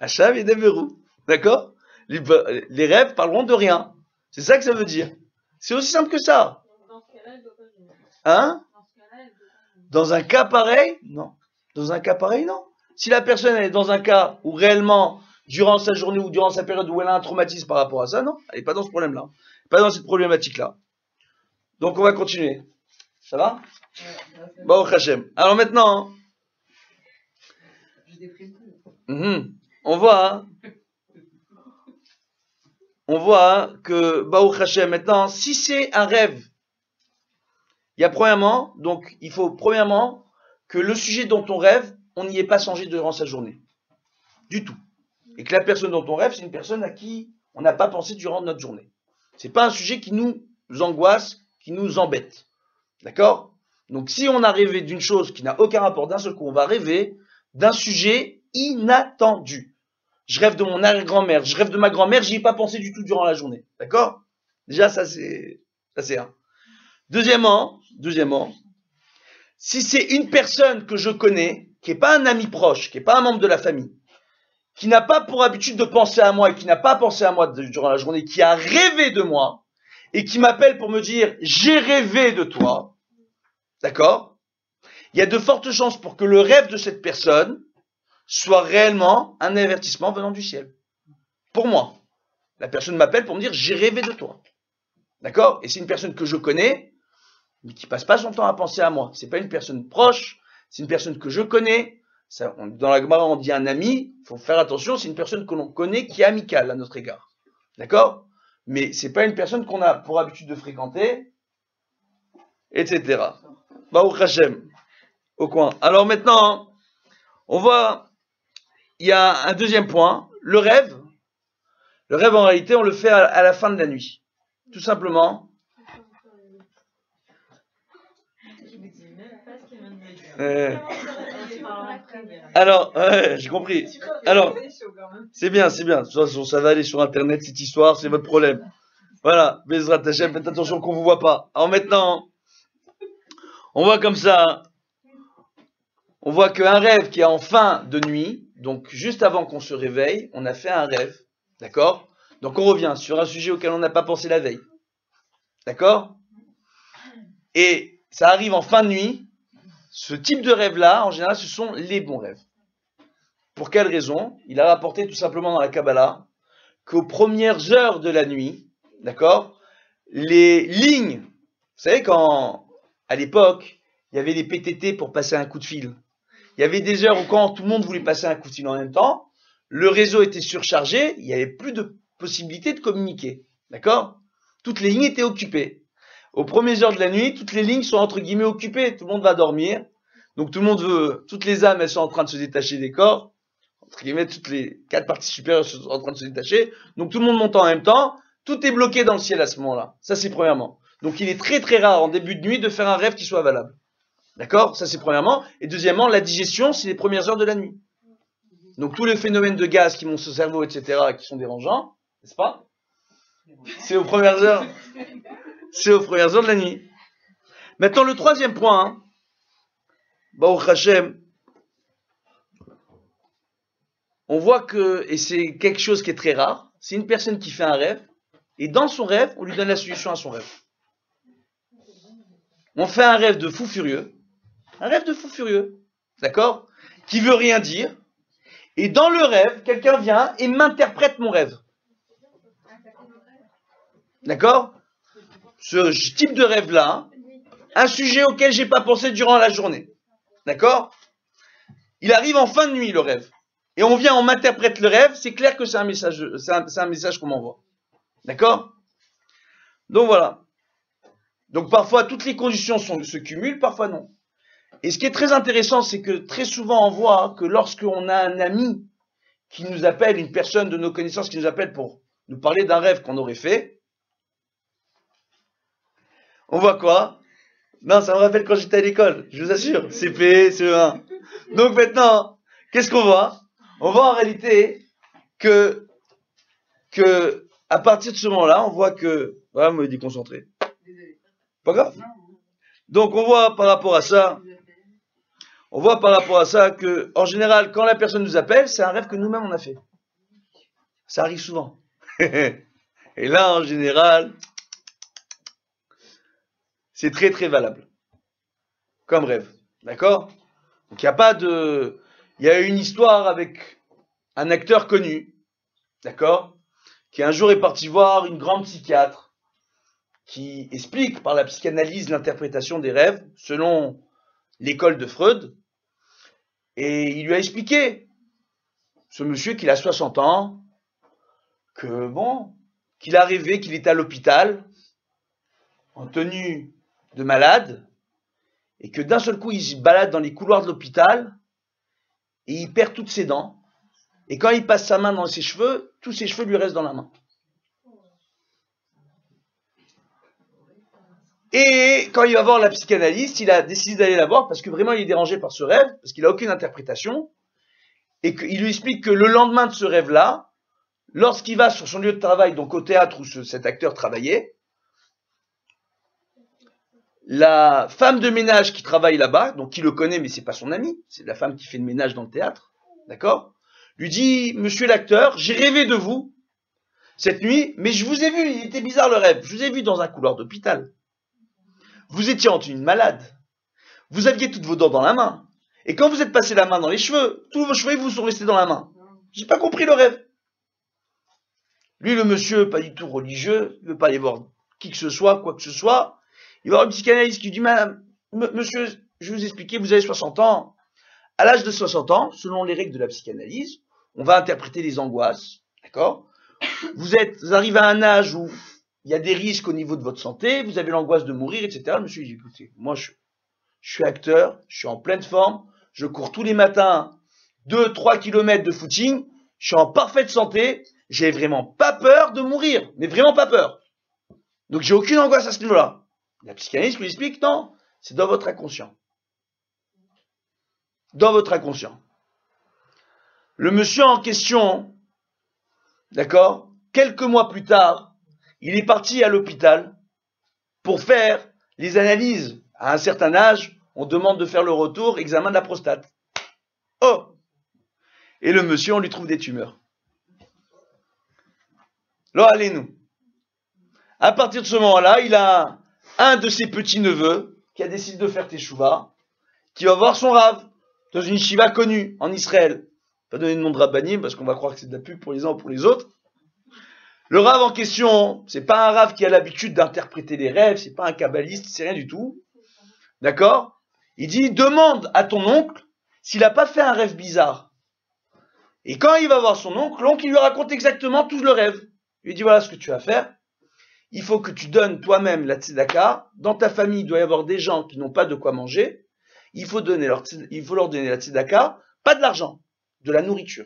Hacham et Deverou. D'accord? Les rêves parleront de rien. C'est ça que ça veut dire. C'est aussi simple que ça. Dans ce cas-là, elle doit pas venir. Hein? Dans ce cas-là, elle doit pas venir. Dans un cas pareil, non. Dans un cas pareil, non. Si la personne est dans un cas où réellement, durant sa journée ou durant sa période où elle a un traumatisme par rapport à ça, non, elle n'est pas dans ce problème-là. Pas dans cette problématique-là. Donc on va continuer. Ça va? Baruch Hashem. Alors maintenant, on voit que Baruch Hashem, maintenant, si c'est un rêve, il y a premièrement, donc il faut premièrement que le sujet dont on rêve, on n'y ait pas songé durant sa journée. Du tout. Et que la personne dont on rêve, c'est une personne à qui on n'a pas pensé durant notre journée. C'est pas un sujet qui nous angoisse, qui nous embête. D'accord? Donc si on a rêvé d'une chose qui n'a aucun rapport, d'un seul coup, on va rêver d'un sujet inattendu. Je rêve de mon arrière-grand-mère, je rêve de ma grand-mère, j'y ai pas pensé du tout durant la journée. D'accord? Déjà, ça c'est un. Deuxièmement, si c'est une personne que je connais, qui n'est pas un ami proche, qui n'est pas un membre de la famille, qui n'a pas pour habitude de penser à moi et qui n'a pas pensé à moi durant la journée, qui a rêvé de moi et qui m'appelle pour me dire « j'ai rêvé de toi », d'accord? Il y a de fortes chances pour que le rêve de cette personne soit réellement un avertissement venant du ciel. Pour moi. La personne m'appelle pour me dire « j'ai rêvé de toi ». D'accord? Et c'est une personne que je connais, mais qui passe pas son temps à penser à moi. C'est pas une personne proche, c'est une personne que je connais. Ça, dans la Gemara, on dit un ami, il faut faire attention, c'est une personne que l'on connaît qui est amicale à notre égard. D'accord? Mais c'est pas une personne qu'on a pour habitude de fréquenter, etc. Baruch Hashem, au coin. Alors maintenant, on voit, il y a un deuxième point, le rêve. Le rêve, en réalité, on le fait à la fin de la nuit. Tout simplement. Alors, j'ai compris. Alors, c'est bien. De toute façon, ça va aller sur Internet, cette histoire, c'est votre problème. Voilà, Bezrat Hashem, faites attention qu'on vous voit pas. Alors maintenant, on voit comme ça, on voit qu'un rêve qui est en fin de nuit, donc juste avant qu'on se réveille, on a fait un rêve, d'accord? Donc on revient sur un sujet auquel on n'a pas pensé la veille, d'accord? Et ça arrive en fin de nuit. Ce type de rêve-là, en général, ce sont les bons rêves. Pour quelle raison? Il a rapporté tout simplement dans la Kabbalah qu'aux premières heures de la nuit, d'accord, les lignes, vous savez quand, à l'époque, il y avait les PTT pour passer un coup de fil. Il y avait des heures où quand tout le monde voulait passer un coup de fil en même temps, le réseau était surchargé, il n'y avait plus de possibilité de communiquer, d'accord? Toutes les lignes étaient occupées. Aux premières heures de la nuit, toutes les lignes sont entre guillemets occupées, tout le monde va dormir, donc tout le monde veut, toutes les âmes, elles sont en train de se détacher des corps, entre guillemets, toutes les 4 parties supérieures sont en train de se détacher, donc tout le monde monte en même temps, tout est bloqué dans le ciel à ce moment-là. Ça c'est premièrement. Donc il est très très rare en début de nuit de faire un rêve qui soit valable. D'accord? Ça c'est premièrement. Et deuxièmement, la digestion, c'est les premières heures de la nuit. Donc tous les phénomènes de gaz qui montent au cerveau, etc., qui sont dérangeants, n'est-ce pas? C'est aux premières heures. C'est aux premières heures de la nuit. Maintenant, le troisième point, Baruch Hashem, on voit que, et c'est quelque chose qui est très rare, c'est une personne qui fait un rêve, et dans son rêve, on lui donne la solution à son rêve. On fait un rêve de fou furieux, d'accord, qui veut rien dire, et dans le rêve, quelqu'un vient et m'interprète mon rêve. D'accord? Ce type de rêve-là, un sujet auquel j'ai pas pensé durant la journée. D'accord? Il arrive en fin de nuit, le rêve. Et on vient, on m'interprète le rêve, c'est clair que c'est un message qu'on m'envoie. D'accord? Donc voilà. Donc parfois, toutes les conditions se cumulent, parfois non. Et ce qui est très intéressant, c'est que très souvent on voit que lorsqu'on a un ami qui nous appelle, une personne de nos connaissances qui nous appelle pour nous parler d'un rêve qu'on aurait fait, on voit quoi? Non, ça me rappelle quand j'étais à l'école, je vous assure, CP, CE1. Donc maintenant, qu'est-ce qu'on voit? On voit en réalité que à partir de ce moment-là, on voit que... Voilà, vous me déconcentrez. Pas grave. Donc on voit par rapport à ça que, en général, quand la personne nous appelle, c'est un rêve que nous-mêmes on a fait. Ça arrive souvent. Et là, en général, c'est très très valable. Comme rêve. D'accord? Donc il n'y a pas de... Il y a une histoire avec un acteur connu. D'accord? Qui un jour est parti voir une grande psychiatre qui explique par la psychanalyse l'interprétation des rêves selon l'école de Freud. Et il lui a expliqué, ce monsieur qu'il a 60 ans, que bon, qu'il a rêvé qu'il était à l'hôpital, en tenue de malade, et que d'un seul coup il se balade dans les couloirs de l'hôpital, et il perd toutes ses dents, et quand il passe sa main dans ses cheveux, tous ses cheveux lui restent dans la main. Et quand il va voir la psychanalyste, il a décidé d'aller la voir parce que vraiment il est dérangé par ce rêve, parce qu'il n'a aucune interprétation, et qu'il lui explique que le lendemain de ce rêve-là, lorsqu'il va sur son lieu de travail, donc au théâtre où cet acteur travaillait, la femme de ménage qui travaille là-bas, donc qui le connaît mais c'est pas son amie, c'est la femme qui fait le ménage dans le théâtre, d'accord, lui dit, monsieur l'acteur, j'ai rêvé de vous cette nuit, mais je vous ai vu, il était bizarre le rêve, je vous ai vu dans un couloir d'hôpital. Vous étiez en tenue de malade. Vous aviez toutes vos dents dans la main. Et quand vous êtes passé la main dans les cheveux, tous vos cheveux vous sont restés dans la main. J'ai pas compris le rêve. Lui, le monsieur, pas du tout religieux, il veut pas aller voir qui que ce soit, quoi que ce soit. Il va voir une psychanalyste qui lui dit, madame, monsieur, je vais vous expliquer, vous avez 60 ans. À l'âge de 60 ans, selon les règles de la psychanalyse, on va interpréter les angoisses. D'accord? Vous arrivez à un âge où il y a des risques au niveau de votre santé, vous avez l'angoisse de mourir, etc. Le monsieur dit, écoutez, moi je suis acteur, je suis en pleine forme, je cours tous les matins 2-3 km de footing, je suis en parfaite santé, j'ai vraiment pas peur de mourir, mais vraiment pas peur. Donc j'ai aucune angoisse à ce niveau-là. La psychanalyste lui explique, non, c'est dans votre inconscient. Dans votre inconscient. Le monsieur en question, d'accord, quelques mois plus tard, il est parti à l'hôpital pour faire les analyses. À un certain âge, on demande de faire le retour, examen de la prostate. Oh! Et le monsieur, on lui trouve des tumeurs. Là, allez-nous. À partir de ce moment-là, il a un de ses petits-neveux qui a décidé de faire teshuva, qui va voir son rave dans une shiva connue en Israël. Pas donner le nom de rabbanim parce qu'on va croire que c'est de la pub pour les uns ou pour les autres. Le rave en question, c'est pas un rave qui a l'habitude d'interpréter les rêves, c'est pas un kabbaliste, c'est rien du tout. D'accord? Il dit, demande à ton oncle s'il n'a pas fait un rêve bizarre. Et quand il va voir son oncle, l'oncle il lui raconte exactement tout le rêve. Il lui dit, voilà ce que tu vas faire. Il faut que tu donnes toi-même la tzedaka. Dans ta famille, il doit y avoir des gens qui n'ont pas de quoi manger. Il faut leur donner la tzedaka, pas de l'argent, de la nourriture.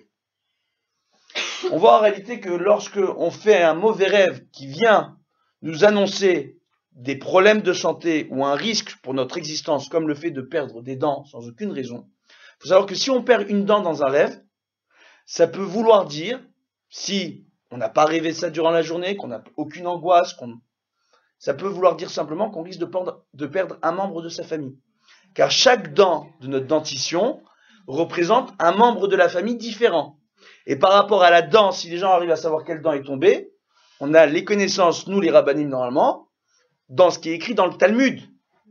On voit en réalité que lorsque on fait un mauvais rêve qui vient nous annoncer des problèmes de santé ou un risque pour notre existence, comme le fait de perdre des dents sans aucune raison, il faut savoir que si on perd une dent dans un rêve, ça peut vouloir dire, si on n'a pas rêvé ça durant la journée, qu'on n'a aucune angoisse, ça peut vouloir dire simplement qu'on risque de perdre un membre de sa famille. Car chaque dent de notre dentition représente un membre de la famille différent. Et par rapport à la dent, si les gens arrivent à savoir quelle dent est tombée, on a les connaissances, nous les rabbanim normalement, dans ce qui est écrit dans le Talmud,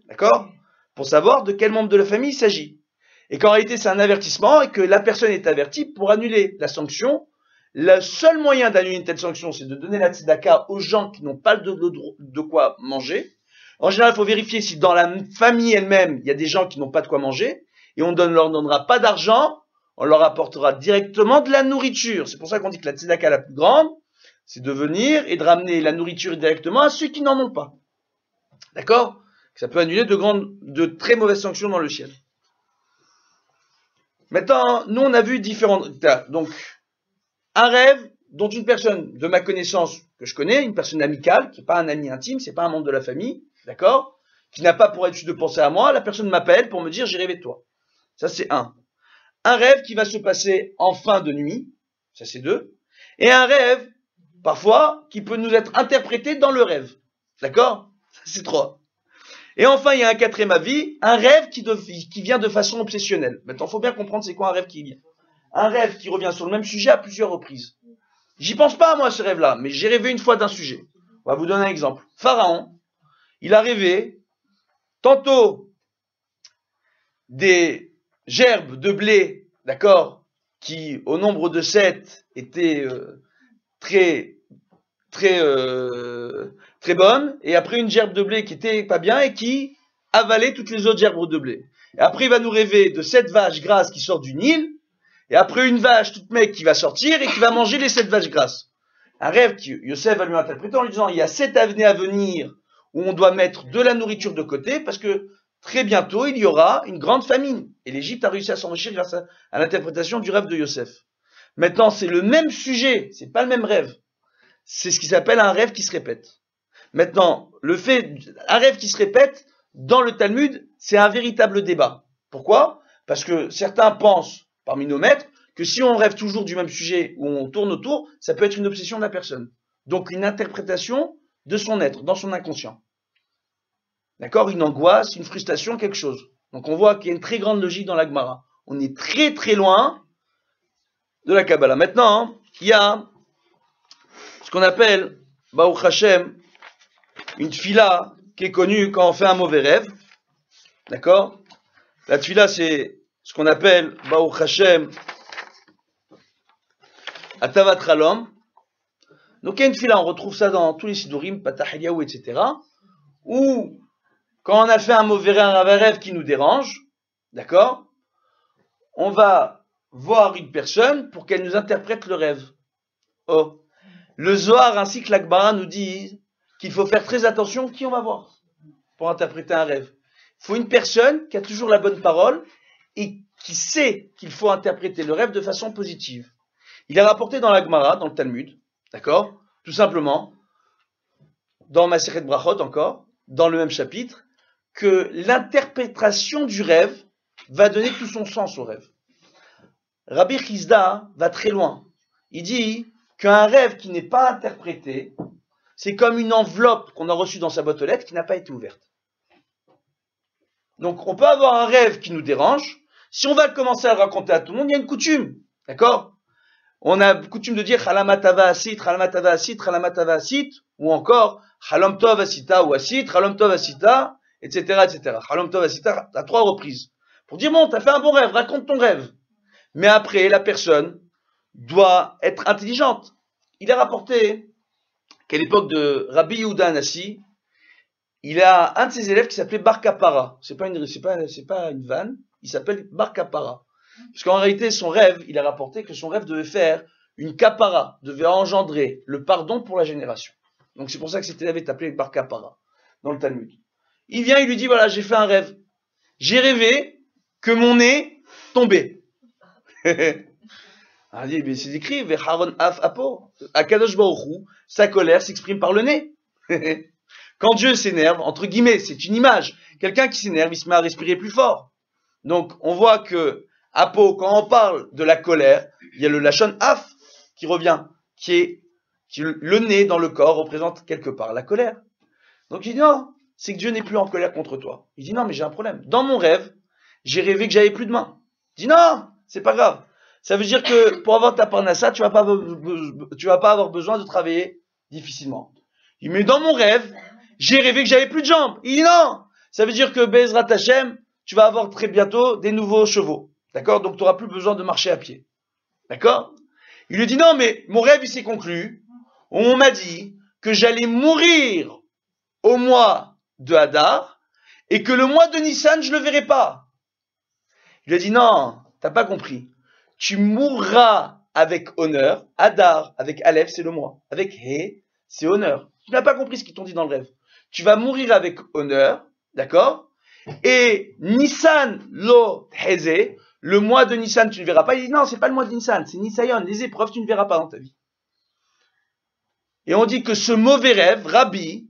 d'accord? Pour savoir de quel membre de la famille il s'agit. Et qu'en réalité c'est un avertissement et que la personne est avertie pour annuler la sanction. Le seul moyen d'annuler une telle sanction, c'est de donner la tzedaka aux gens qui n'ont pas de quoi manger. En général, il faut vérifier si dans la famille elle-même, il y a des gens qui n'ont pas de quoi manger, et on ne leur donnera pas d'argent, on leur apportera directement de la nourriture. C'est pour ça qu'on dit que la tzedaka la plus grande, c'est de venir et de ramener la nourriture directement à ceux qui n'en ont pas. D'accord? Ça peut annuler de très mauvaises sanctions dans le ciel. Maintenant, nous on a vu différents... Donc, un rêve dont une personne de ma connaissance que je connais, une personne amicale, qui n'est pas un ami intime, c'est pas un membre de la famille, d'accord, qui n'a pas pour habitude de penser à moi, la personne m'appelle pour me dire j'ai rêvé de toi. Ça c'est un. Un rêve qui va se passer en fin de nuit, ça c'est deux. Et un rêve, parfois, qui peut nous être interprété dans le rêve. D'accord? Ça c'est trois. Et enfin, il y a un quatrième avis, un rêve qui vient de façon obsessionnelle. Maintenant, il faut bien comprendre c'est quoi un rêve qui vient. Un rêve qui revient sur le même sujet à plusieurs reprises. J'y pense pas, moi, ce rêve-là, mais j'ai rêvé une fois d'un sujet. On va vous donner un exemple. Pharaon, il a rêvé tantôt des gerbes de blé, d'accord, qui, au nombre de 7, étaient très bonnes, et après une gerbe de blé qui était pas bien et qui avalait toutes les autres gerbes de blé. Et après, il va nous rêver de 7 vaches grasses qui sortent du Nil, et après une vache toute maigre qui va sortir et qui va manger les 7 vaches grasses. Un rêve que Yosef va lui interpréter en lui disant, il y a 7 années à venir où on doit mettre de la nourriture de côté parce que très bientôt il y aura une grande famine. Et l'Égypte a réussi à s'enrichir grâce à l'interprétation du rêve de Yosef. Maintenant, c'est le même sujet, c'est pas le même rêve. C'est ce qui s'appelle un rêve qui se répète. Maintenant, un rêve qui se répète, dans le Talmud, c'est un véritable débat. Pourquoi? Parce que certains pensent, parmi nos maîtres, que si on rêve toujours du même sujet ou on tourne autour, ça peut être une obsession de la personne. Donc une interprétation de son être, dans son inconscient. D'accord? Une angoisse, une frustration, quelque chose. Donc on voit qu'il y a une très grande logique dans la Gemara. On est très très loin de la Kabbalah. Maintenant, il y a ce qu'on appelle, Baruch Hashem, une tfila qui est connue quand on fait un mauvais rêve. D'accord? La tfila, c'est ce qu'on appelle, Baruch Hashem, Atavat Ralom. Donc il y a une tfila, on retrouve ça dans tous les Sidurim, Patah Eliyahu, etc. Où, quand on a fait un mauvais rêve qui nous dérange, d'accord, on va voir une personne pour qu'elle nous interprète le rêve. Oh. Le Zohar ainsi que l'Akbara nous disent qu'il faut faire très attention qui on va voir pour interpréter un rêve. Il faut une personne qui a toujours la bonne parole et qui sait qu'il faut interpréter le rêve de façon positive. Il est rapporté dans l'Agmara, dans le Talmud, d'accord, tout simplement, dans Masechet Brachot encore, dans le même chapitre, que l'interprétation du rêve va donner tout son sens au rêve. Rabbi Chizda va très loin. Il dit qu'un rêve qui n'est pas interprété, c'est comme une enveloppe qu'on a reçue dans sa boîte aux lettres qui n'a pas été ouverte. Donc on peut avoir un rêve qui nous dérange. Si on va commencer à le raconter à tout le monde, il y a une coutume, d'accord? On a coutume de dire Chalamatava asit, Chalamatava asit, Chalamatava asit, ou encore Chalam tov asita ou asit, Chalam tov asita, etc., etc. Chalam tov asita à 3 reprises. Pour dire bon, t'as fait un bon rêve, raconte ton rêve. Mais après, la personne doit être intelligente. Il est rapporté qu'à l'époque de Rabbi Yehuda Anassi, il a un de ses élèves qui s'appelait Bar Kapara. C'est pas une vanne, il s'appelle Bar Kapara. Parce qu'en réalité, son rêve, il a rapporté que son rêve devait faire une kapara, devait engendrer le pardon pour la génération. Donc c'est pour ça que cet élève est appelé Bar Kapara, dans le Talmud. Il vient, il lui dit, voilà, j'ai fait un rêve. J'ai rêvé que mon nez tombait. Il dit, mais c'est écrit, Vecharon af apo. Akadosh Baruch Hu, sa colère s'exprime par le nez. Quand Dieu s'énerve, entre guillemets, c'est une image. Quelqu'un qui s'énerve, il se met à respirer plus fort. Donc, on voit que, apo, quand on parle de la colère, il y a le lachon af qui revient, qui le nez dans le corps représente quelque part la colère. Donc, il dit non, c'est que Dieu n'est plus en colère contre toi. Il dit non, mais j'ai un problème. Dans mon rêve, j'ai rêvé que j'avais plus de mains. Il dit non, c'est pas grave. Ça veut dire que pour avoir ta parnassa, tu vas pas avoir besoin de travailler difficilement. Il dit mais dans mon rêve, j'ai rêvé que j'avais plus de jambes. Il dit non, ça veut dire que Bezrat Hashem, tu vas avoir très bientôt des nouveaux chevaux. D'accord? Donc tu n'auras plus besoin de marcher à pied. D'accord? Il lui dit non, mais mon rêve il s'est conclu. On m'a dit que j'allais mourir au mois de Hadar et que le mois de Nissan, je ne le verrai pas. Il lui a dit non, t'as pas compris. Tu mourras avec honneur. Hadar, avec Aleph, c'est le mois. Avec He, c'est honneur. Tu n'as pas compris ce qu'ils t'ont dit dans le rêve. Tu vas mourir avec honneur, d'accord? Et Nissan lo Heze, le mois de Nissan, tu ne verras pas. Il dit non, c'est pas le mois de Nissan, c'est Nisayon. Les épreuves, tu ne verras pas dans ta vie. Et on dit que ce mauvais rêve, Rabbi,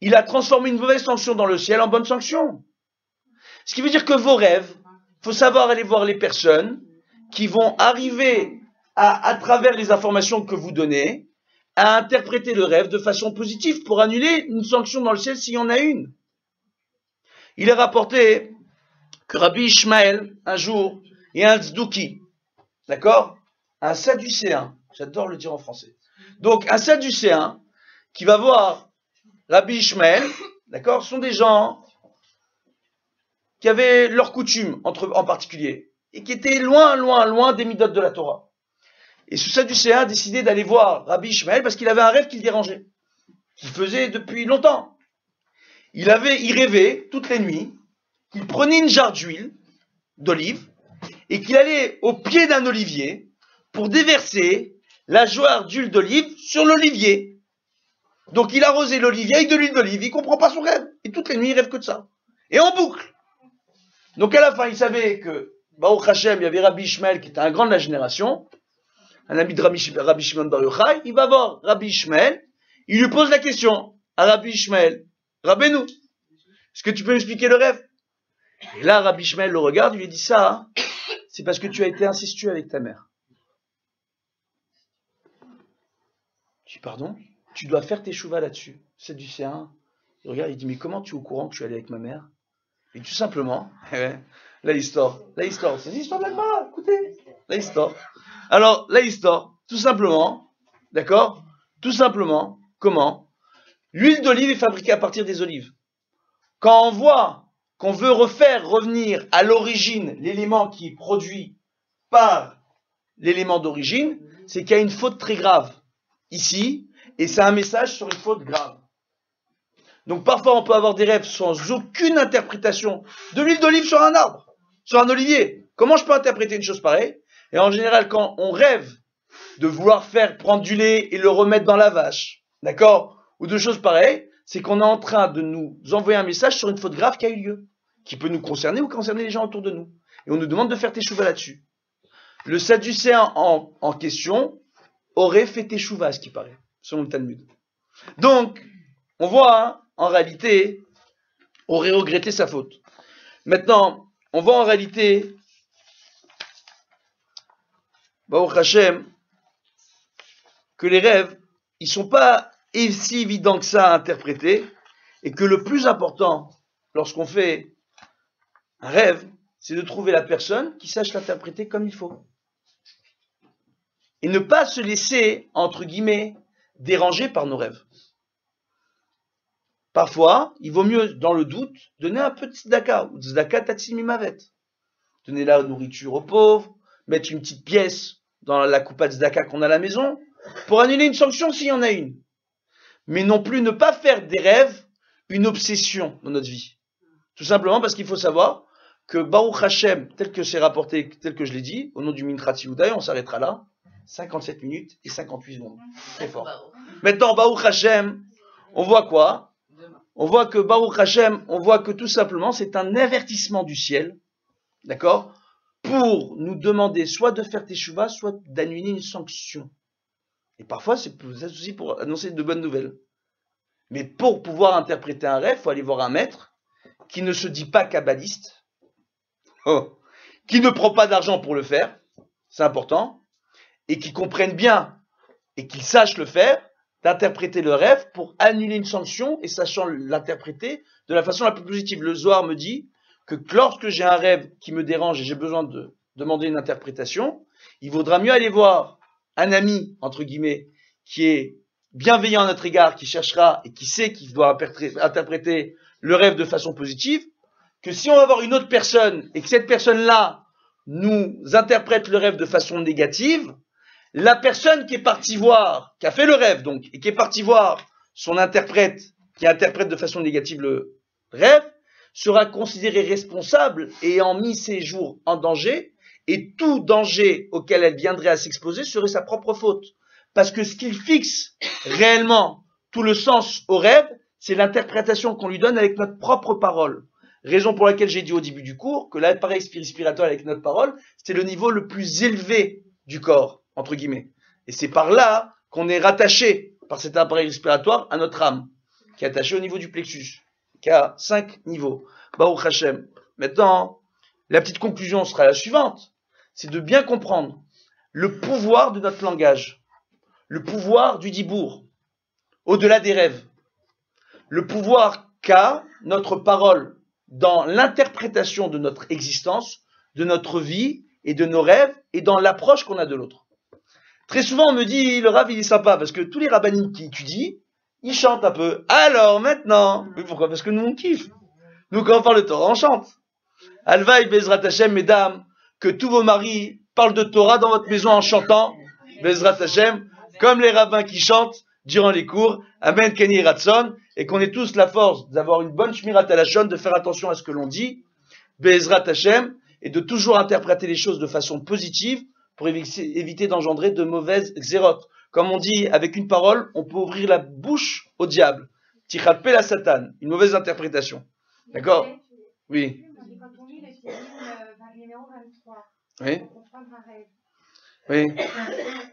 il a transformé une mauvaise sanction dans le ciel en bonne sanction. Ce qui veut dire que vos rêves, il faut savoir aller voir les personnes qui vont arriver à travers les informations que vous donnez, à interpréter le rêve de façon positive pour annuler une sanction dans le ciel s'il y en a une. Il est rapporté que Rabbi Ishmael, un jour, et un tzduki, d'accord? Un sadducéen, j'adore le dire en français. Donc, un sadducéen qui va voir Rabbi Ishmael, d'accord, sont des gens qui avaient leurs coutumes en particulier et qui étaient loin, loin, loin des midotes de la Torah. Et ce sadducéen a décidé d'aller voir Rabbi Ishmael parce qu'il avait un rêve qui le dérangeait, qu'il faisait depuis longtemps. Il rêvait toutes les nuits qu'il prenait une jarre d'huile d'olive et qu'il allait au pied d'un olivier pour déverser la jarre d'huile d'olive sur l'olivier. Donc il arrosait l'olivier avec de l'huile d'olive, il ne comprend pas son rêve. Et toutes les nuits, il rêve que de ça. Et en boucle. Donc à la fin, il savait que, Baruch Hashem, il y avait Rabbi Ishmael qui était un grand de la génération, un ami de Rabbi Shimon Bar Yochai. Il va voir Rabbi Ishmael, il lui pose la question à Rabbi Ishmael, Rabbeinu, est-ce que tu peux m'expliquer le rêve? Et là, Rabbi Ishmael le regarde, il lui dit ça, hein, c'est parce que tu as été incestueux avec ta mère. Je dis, pardon? Tu dois faire tes chouvas là-dessus. C'est du C1. Il regarde, il dit, mais comment tu es au courant que je suis allé avec ma mère? Et tout simplement, la histoire, c'est une histoire de la Gemara, écoutez, la histoire. Alors, la histoire, tout simplement, d'accord? Tout simplement, comment? L'huile d'olive est fabriquée à partir des olives. Quand on voit qu'on veut refaire revenir à l'origine l'élément qui est produit par l'élément d'origine, c'est qu'il y a une faute très grave ici, et c'est un message sur une faute grave. Donc parfois on peut avoir des rêves sans aucune interprétation de l'huile d'olive sur un arbre, sur un olivier. Comment je peux interpréter une chose pareille? Et en général, quand on rêve de vouloir prendre du lait et le remettre dans la vache, d'accord, ou de choses pareilles, c'est qu'on est en train de nous envoyer un message sur une faute grave qui a eu lieu, qui peut nous concerner ou concerner les gens autour de nous. Et on nous demande de faire teshuva là-dessus. Le sadducéen en question aurait fait teshuva, à ce qui paraît, selon le Talmud. Donc, on voit, hein, en réalité, aurait regretté sa faute. Maintenant, on voit en réalité, Baruch Hashem, que les rêves, ils ne sont pas si évidents que ça à interpréter, et que le plus important, lorsqu'on fait un rêve, c'est de trouver la personne qui sache l'interpréter comme il faut. Et ne pas se laisser, entre guillemets, déranger par nos rêves. Parfois, il vaut mieux, dans le doute, donner un peu de tzedaka, ou tzedaka tatsimimavet. Donner la nourriture aux pauvres, mettre une petite pièce dans la coupa tzedaka qu'on a à la maison, pour annuler une sanction s'il y en a une. Mais non plus ne pas faire des rêves une obsession dans notre vie. Tout simplement parce qu'il faut savoir que Baruch Hashem, tel que c'est rapporté, tel que je l'ai dit, au nom du Minchrat Yehuda, on s'arrêtera là, 57 minutes et 58 secondes. Très fort. Maintenant, Baruch Hashem, on voit quoi? On voit que Baruch Hashem, on voit que tout simplement, c'est un avertissement du ciel, d'accord, pour nous demander soit de faire teshuva, soit d'annuler une sanction. Et parfois, c'est aussi pour annoncer de bonnes nouvelles. Mais pour pouvoir interpréter un rêve, il faut aller voir un maître qui ne se dit pas kabbaliste, qui ne prend pas d'argent pour le faire, c'est important, et qui comprenne bien, et qu'il sache le faire, d'interpréter le rêve pour annuler une sanction et sachant l'interpréter de la façon la plus positive. Le Zohar me dit que lorsque j'ai un rêve qui me dérange et j'ai besoin de demander une interprétation, il vaudra mieux aller voir un ami, entre guillemets, qui est bienveillant à notre égard, qui cherchera et qui sait qu'il doit interpréter le rêve de façon positive, que si on va voir une autre personne et que cette personne-là nous interprète le rêve de façon négative, la personne qui est partie voir, qui a fait le rêve donc, et qui est partie voir son interprète, qui interprète de façon négative le rêve, sera considérée responsable et ayant mis ses jours en danger, et tout danger auquel elle viendrait à s'exposer serait sa propre faute. Parce que ce qu'il fixe réellement tout le sens au rêve, c'est l'interprétation qu'on lui donne avec notre propre parole. Raison pour laquelle j'ai dit au début du cours que l'appareil respiratoire avec notre parole, c'est le niveau le plus élevé du corps, entre guillemets. Et c'est par là qu'on est rattaché, par cet appareil respiratoire, à notre âme, qui est attachée au niveau du plexus, qui a 5 niveaux. Baruch Hashem. Maintenant, la petite conclusion sera la suivante, c'est de bien comprendre le pouvoir de notre langage, le pouvoir du dibour, au-delà des rêves, le pouvoir qu'a notre parole dans l'interprétation de notre existence, de notre vie et de nos rêves et dans l'approche qu'on a de l'autre. Très souvent, on me dit, le Rav, il est sympa, parce que tous les rabbinim qui étudient, ils chantent un peu. Alors, maintenant, mais pourquoi? Parce que nous, on kiffe. Nous, quand on parle de Torah, on chante. Alvaï, Bezrat Hashem, mesdames, que tous vos maris parlent de Torah dans votre maison en chantant, Bezrat Hashem, comme les rabbins qui chantent durant les cours, Amen, Kenny Ratson, et qu'on ait tous la force d'avoir une bonne Shmirat Halashon, de faire attention à ce que l'on dit, Bezrat Hashem, et de toujours interpréter les choses de façon positive pour éviter d'engendrer de mauvaises xérotes. Comme on dit, avec une parole, on peut ouvrir la bouche au diable. Tichat pe la Satan, une mauvaise interprétation. D'accord? Oui. Quand on lit le film numéro 23, Oui. on comprend un rêve. Oui.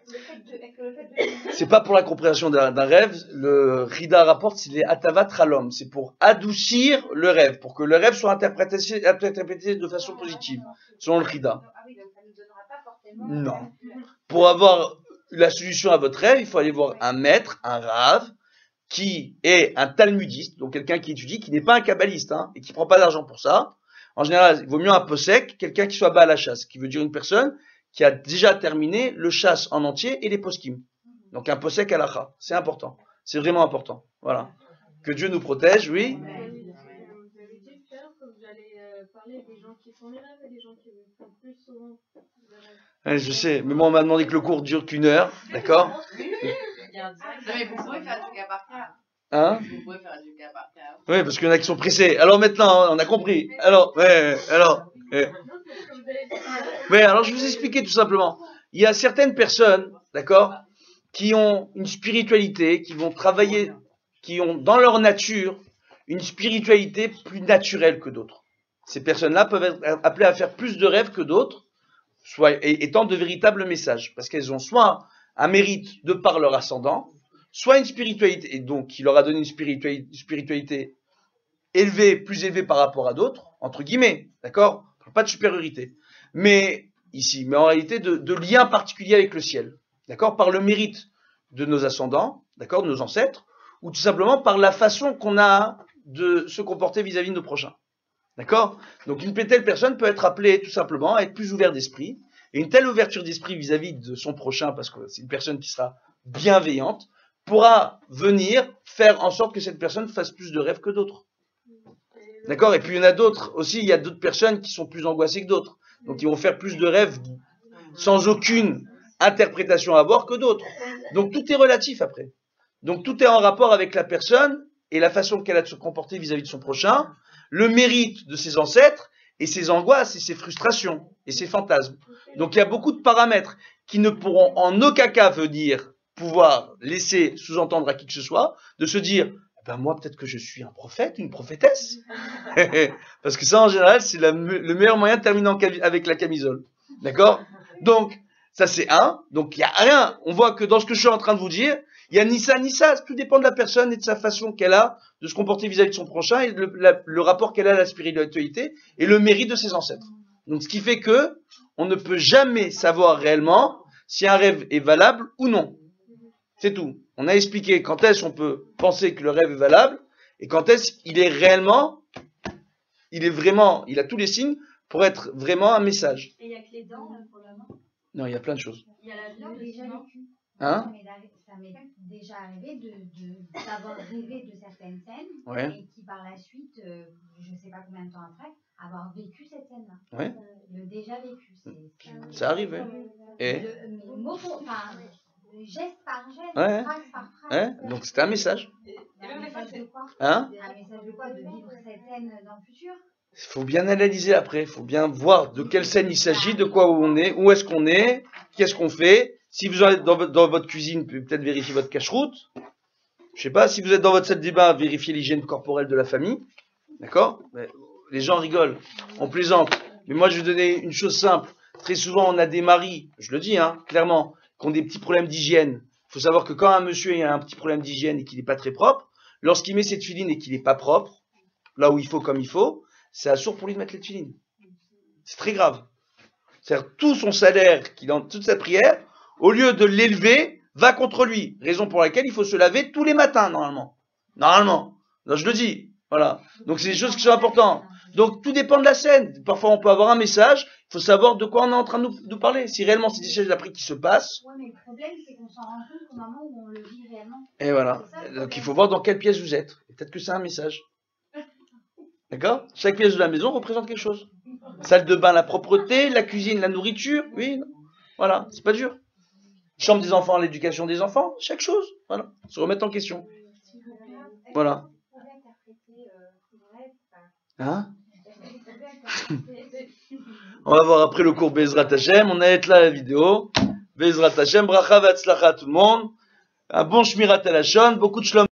Le fait de... C'est pas pour la compréhension d'un rêve. Le Rida rapporte, c'est les Atavat Ralom. C'est pour adoucir le rêve, pour que le rêve soit interprété de façon positive, selon le Rida. Ah oui, donc ça ne nous donnera pas forcément... Non. Pour avoir la solution à votre rêve, il faut aller voir un maître, un Rav, qui est un talmudiste, donc quelqu'un qui étudie, qui n'est pas un kabbaliste, hein, et qui prend pas d'argent pour ça. En général, il vaut mieux un posek, quelqu'un qui soit bas à la chasse, qui veut dire une personne qui a déjà terminé le chasse en entier et les poskim. Donc un posek halacha, c'est important. C'est vraiment important. Voilà. Que Dieu nous protège, oui. Vous avez dit tout à l'heure que vous allez parler des gens qui font les rêves et des gens qui le font plus souvent. Je sais, mais moi on m'a demandé que le cours dure qu'1 heure, d'accord? Non, mais vous pouvez faire du cas par cas. Hein? Vous pouvez faire du cas par cas. Oui, parce qu'il y en a qui sont pressés. Alors maintenant, on a compris. Alors, mais alors je vais vous expliquer tout simplement. Il y a certaines personnes, d'accord, qui ont une spiritualité, qui vont travailler, qui ont dans leur nature une spiritualité plus naturelle que d'autres. Ces personnes-là peuvent être appelées à faire plus de rêves que d'autres, soit étant de véritables messages, parce qu'elles ont soit un mérite de par leur ascendant, soit une spiritualité, et donc qui leur a donné une spiritualité élevée, plus élevée par rapport à d'autres, entre guillemets, d'accord? Pas de supériorité. Mais ici, mais en réalité de lien particulier avec le ciel, d'accord? Par le mérite de nos ascendants, d'accord, de nos ancêtres, ou tout simplement par la façon qu'on a de se comporter vis-à-vis de nos prochains. D'accord? Donc une telle personne peut être appelée tout simplement à être plus ouvert d'esprit, et une telle ouverture d'esprit vis-à-vis de son prochain, parce que c'est une personne qui sera bienveillante, pourra venir faire en sorte que cette personne fasse plus de rêves que d'autres. D'accord? Et puis il y en a d'autres aussi, il y a d'autres personnes qui sont plus angoissées que d'autres. Donc ils vont faire plus de rêves sans aucune interprétation à avoir que d'autres. Donc tout est relatif après. Donc tout est en rapport avec la personne et la façon qu'elle a de se comporter vis-à-vis de son prochain, le mérite de ses ancêtres et ses angoisses et ses frustrations et ses fantasmes. Donc il y a beaucoup de paramètres qui ne pourront en aucun cas venir pouvoir laisser sous-entendre à qui que ce soit de se dire ben moi peut-être que je suis un prophète, une prophétesse. Parce que ça en général c'est le meilleur moyen de terminer avec la camisole. D'accord? Donc ça c'est un. Donc il n'y a rien. On voit que dans ce que je suis en train de vous dire, il n'y a ni ça ni ça. Tout dépend de la personne et de sa façon qu'elle a de se comporter vis-à-vis de son prochain et le rapport qu'elle a à la spiritualité et le mérite de ses ancêtres. Donc ce qui fait que on ne peut jamais savoir réellement si un rêve est valable ou non. C'est tout. On a expliqué quand est-ce qu'on peut penser que le rêve est valable et quand est-ce qu'il est réellement, il a tous les signes pour être vraiment un message. Et il n'y a que les dents pour la main. Non, il y a plein de choses. Il y a la viande déjà aussi, non? vécu. Hein? Ça m'est déjà arrivé d'avoir rêvé de certaines scènes Ouais. et qui par la suite, je ne sais pas combien de temps après, avoir vécu cette scène-là. Ouais. Le déjà vécu. Ça arrive, ouais. Et Mais mot pour, enfin, geste par geste, Ouais. phrase par phrase. ouais, donc c'était un message. Un message de quoi? Hein? Un message de quoi? De vivre cette scène dans le futur? Il faut bien analyser après, il faut bien voir de quelle scène il s'agit, de quoi on est, où est-ce qu'on est, qu'est-ce qu'on fait. Si vous êtes dans votre cuisine, peut-être vérifier votre cache-route. Je sais pas, si vous êtes dans votre salle de bain, vérifiez l'hygiène corporelle de la famille. D'accord? Les gens rigolent, on plaisante. Mais moi, je vais vous donner une chose simple. Très souvent, on a des maris, je le dis, hein, clairement, qui ont des petits problèmes d'hygiène. Il faut savoir que quand un monsieur a un petit problème d'hygiène et qu'il n'est pas très propre, lorsqu'il met ses tefilines et qu'il n'est pas propre, là où il faut comme il faut, c'est assourd pour lui de mettre les tefilines. C'est très grave. C'est-à-dire tout son salaire, qu'il a toute sa prière, au lieu de l'élever, va contre lui. Raison pour laquelle il faut se laver tous les matins, normalement. Normalement. Non, je le dis. Voilà. Donc c'est des choses qui sont importantes. Donc tout dépend de la scène. Parfois on peut avoir un message, il faut savoir de quoi on est en train de nous parler. Si réellement c'est des choses d'après qui se passent. Ouais, mais le problème, c'est qu'on s'en rend compte au moment où on le vit réellement. Et voilà. C'est ça, le Donc problème. il faut voir dans quelle pièce vous êtes. Peut-être que c'est un message. D'accord? Chaque pièce de la maison représente quelque chose. Salle de bain, la propreté, la cuisine, la nourriture. Oui, non. Voilà, c'est pas dur. Chambre des enfants, l'éducation des enfants, chaque chose. Voilà, se remettre en question. Voilà. Hein? On va voir après le cours Bezrat Hashem. On a été là la vidéo. Bezrat Hashem, bracha v'atzlacha à tout le monde. Un bon shmirat halachon, beaucoup de shalom.